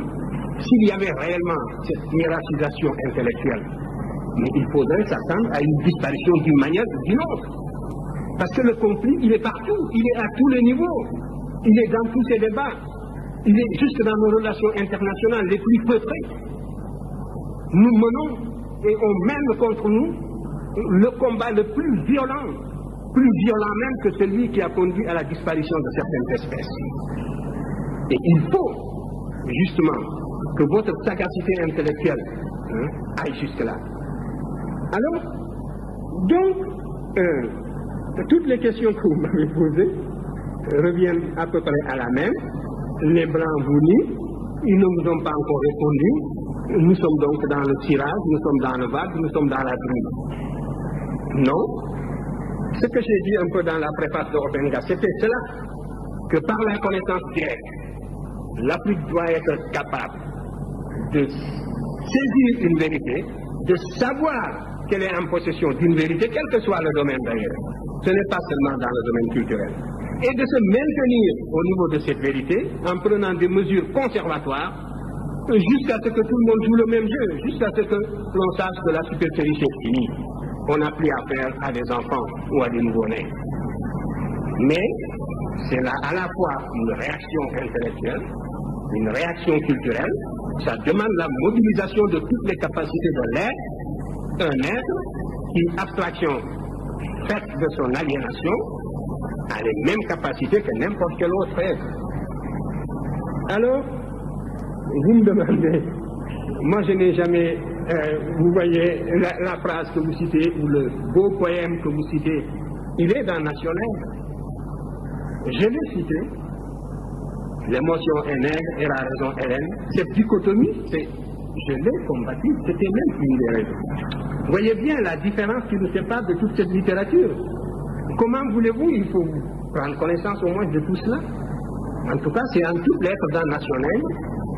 s'il y avait réellement cette hiérarchisation intellectuelle? Mais il faudrait s'attendre à une disparition d'une manière ou d'une autre. Parce que le conflit, il est partout, il est à tous les niveaux, il est dans tous ces débats, il est juste dans nos relations internationales les plus feutrées. Nous menons et on mène contre nous le combat le plus violent même que celui qui a conduit à la disparition de certaines espèces. Et il faut justement que votre sagacité intellectuelle aille jusque-là. Alors, donc, toutes les questions que vous m'avez posées reviennent à peu près à la même. Les Blancs vous nient, ils ne vous ont pas encore répondu. nous sommes donc dans le tirage, nous sommes dans le vague, nous sommes dans la brume. Non. Ce que j'ai dit un peu dans la préface de Obenga, c'était cela, que par la connaissance directe, l'Afrique doit être capable de saisir une vérité, de savoir qu'elle est en possession d'une vérité, quel que soit le domaine d'ailleurs. Ce n'est pas seulement dans le domaine culturel. Et de se maintenir au niveau de cette vérité en prenant des mesures conservatoires jusqu'à ce que tout le monde joue le même jeu, jusqu'à ce que l'on sache que la supercherie c'est fini. On n'a plus affaire à des enfants ou à des nouveau-nés. Mais c'est là à la fois une réaction intellectuelle, une réaction culturelle, ça demande la mobilisation de toutes les capacités de l'être, un être qui, abstraction faite de son aliénation, a les mêmes capacités que n'importe quel autre être. Alors, vous me demandez, moi je n'ai jamais, vous voyez la phrase que vous citez, ou le beau poème que vous citez, il est dans National. Je l'ai cité, l'émotion est nègre et la raison hélène. Cette dichotomie, je l'ai combattu, c'était même une des raisons. Vous voyez bien la différence qui nous sépare de toute cette littérature. Comment voulez-vous, il faut prendre connaissance au moins de tout cela. En tout cas, c'est en toute lettre dans National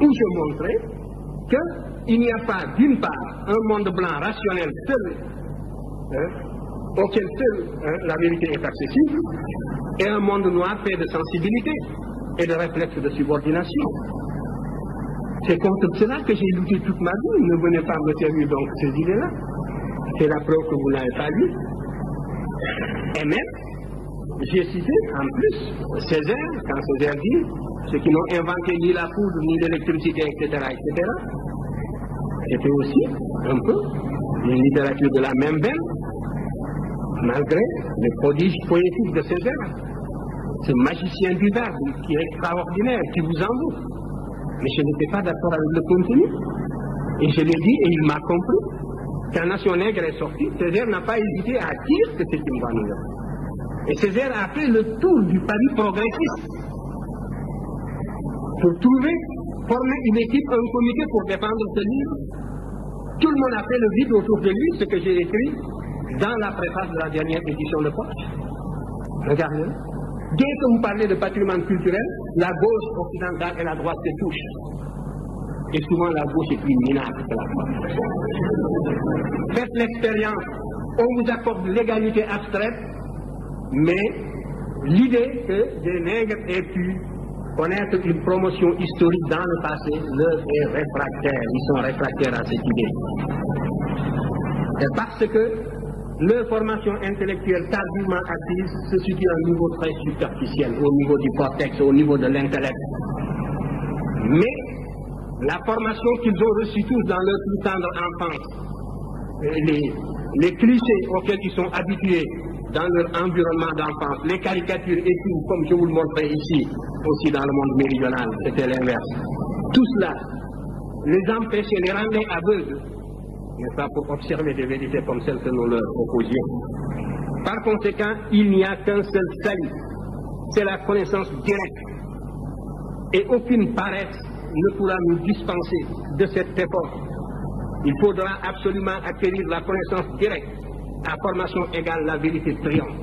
où je montrais qu'il n'y a pas, d'une part, un monde blanc rationnel seul, auquel seul la vérité est accessible, et un monde noir fait de sensibilité et de réflexes de subordination. C'est contre cela que j'ai lutté toute ma vie. Ne venez pas me servir donc ces idées-là. C'est la preuve que vous n'avez pas lu. Et même, j'ai cité en plus Césaire, quand Césaire dit ceux qui n'ont inventé ni la poudre, ni l'électricité, etc., etc. C'était aussi un peu une littérature de la même veine, malgré les prodiges poétiques de Césaire. Ce magicien du verbe qui est extraordinaire, qui vous envoûte. Mais je n'étais pas d'accord avec le contenu. Et je l'ai dit et il m'a compris. Quand Nation Nègre est sorti, Césaire n'a pas hésité à dire que c'est une bonne nouvelle. Et Césaire a fait le tour du Paris progressiste pour trouver, former une équipe, un comité pour défendre ce livre. Tout le monde a fait le vide autour de lui, ce que j'ai écrit dans la préface de la dernière édition de Poche. Regardez. Dès que vous parlez de patrimoine culturel, la gauche occidentale et la droite se touchent. Et souvent la gauche est plus minable que la droite. Faites l'expérience, on vous accorde l'égalité abstraite, mais l'idée que des nègres aient pu connaître une promotion historique dans le passé leur est réfractaire. Ils sont réfractaires à cette idée. Et parce que leur formation intellectuelle tardivement acquise se situe à un niveau très superficiel, au niveau du cortex, au niveau de l'intellect. Mais la formation qu'ils ont reçue tous dans leur plus tendre enfance, les clichés auxquels ils sont habitués dans leur environnement d'enfance, les caricatures et tout, comme je vous le montrais ici, aussi dans le monde méridional, c'était l'inverse. Tout cela les empêchait, les rendait aveugles, n'est-ce pas, pour observer des vérités comme celles que nous leur opposions. Par conséquent, il n'y a qu'un seul salut, c'est la connaissance directe. Et aucune paresse ne pourra nous dispenser de cet effort. Il faudra absolument acquérir la connaissance directe. À formation égale, la vérité triomphe.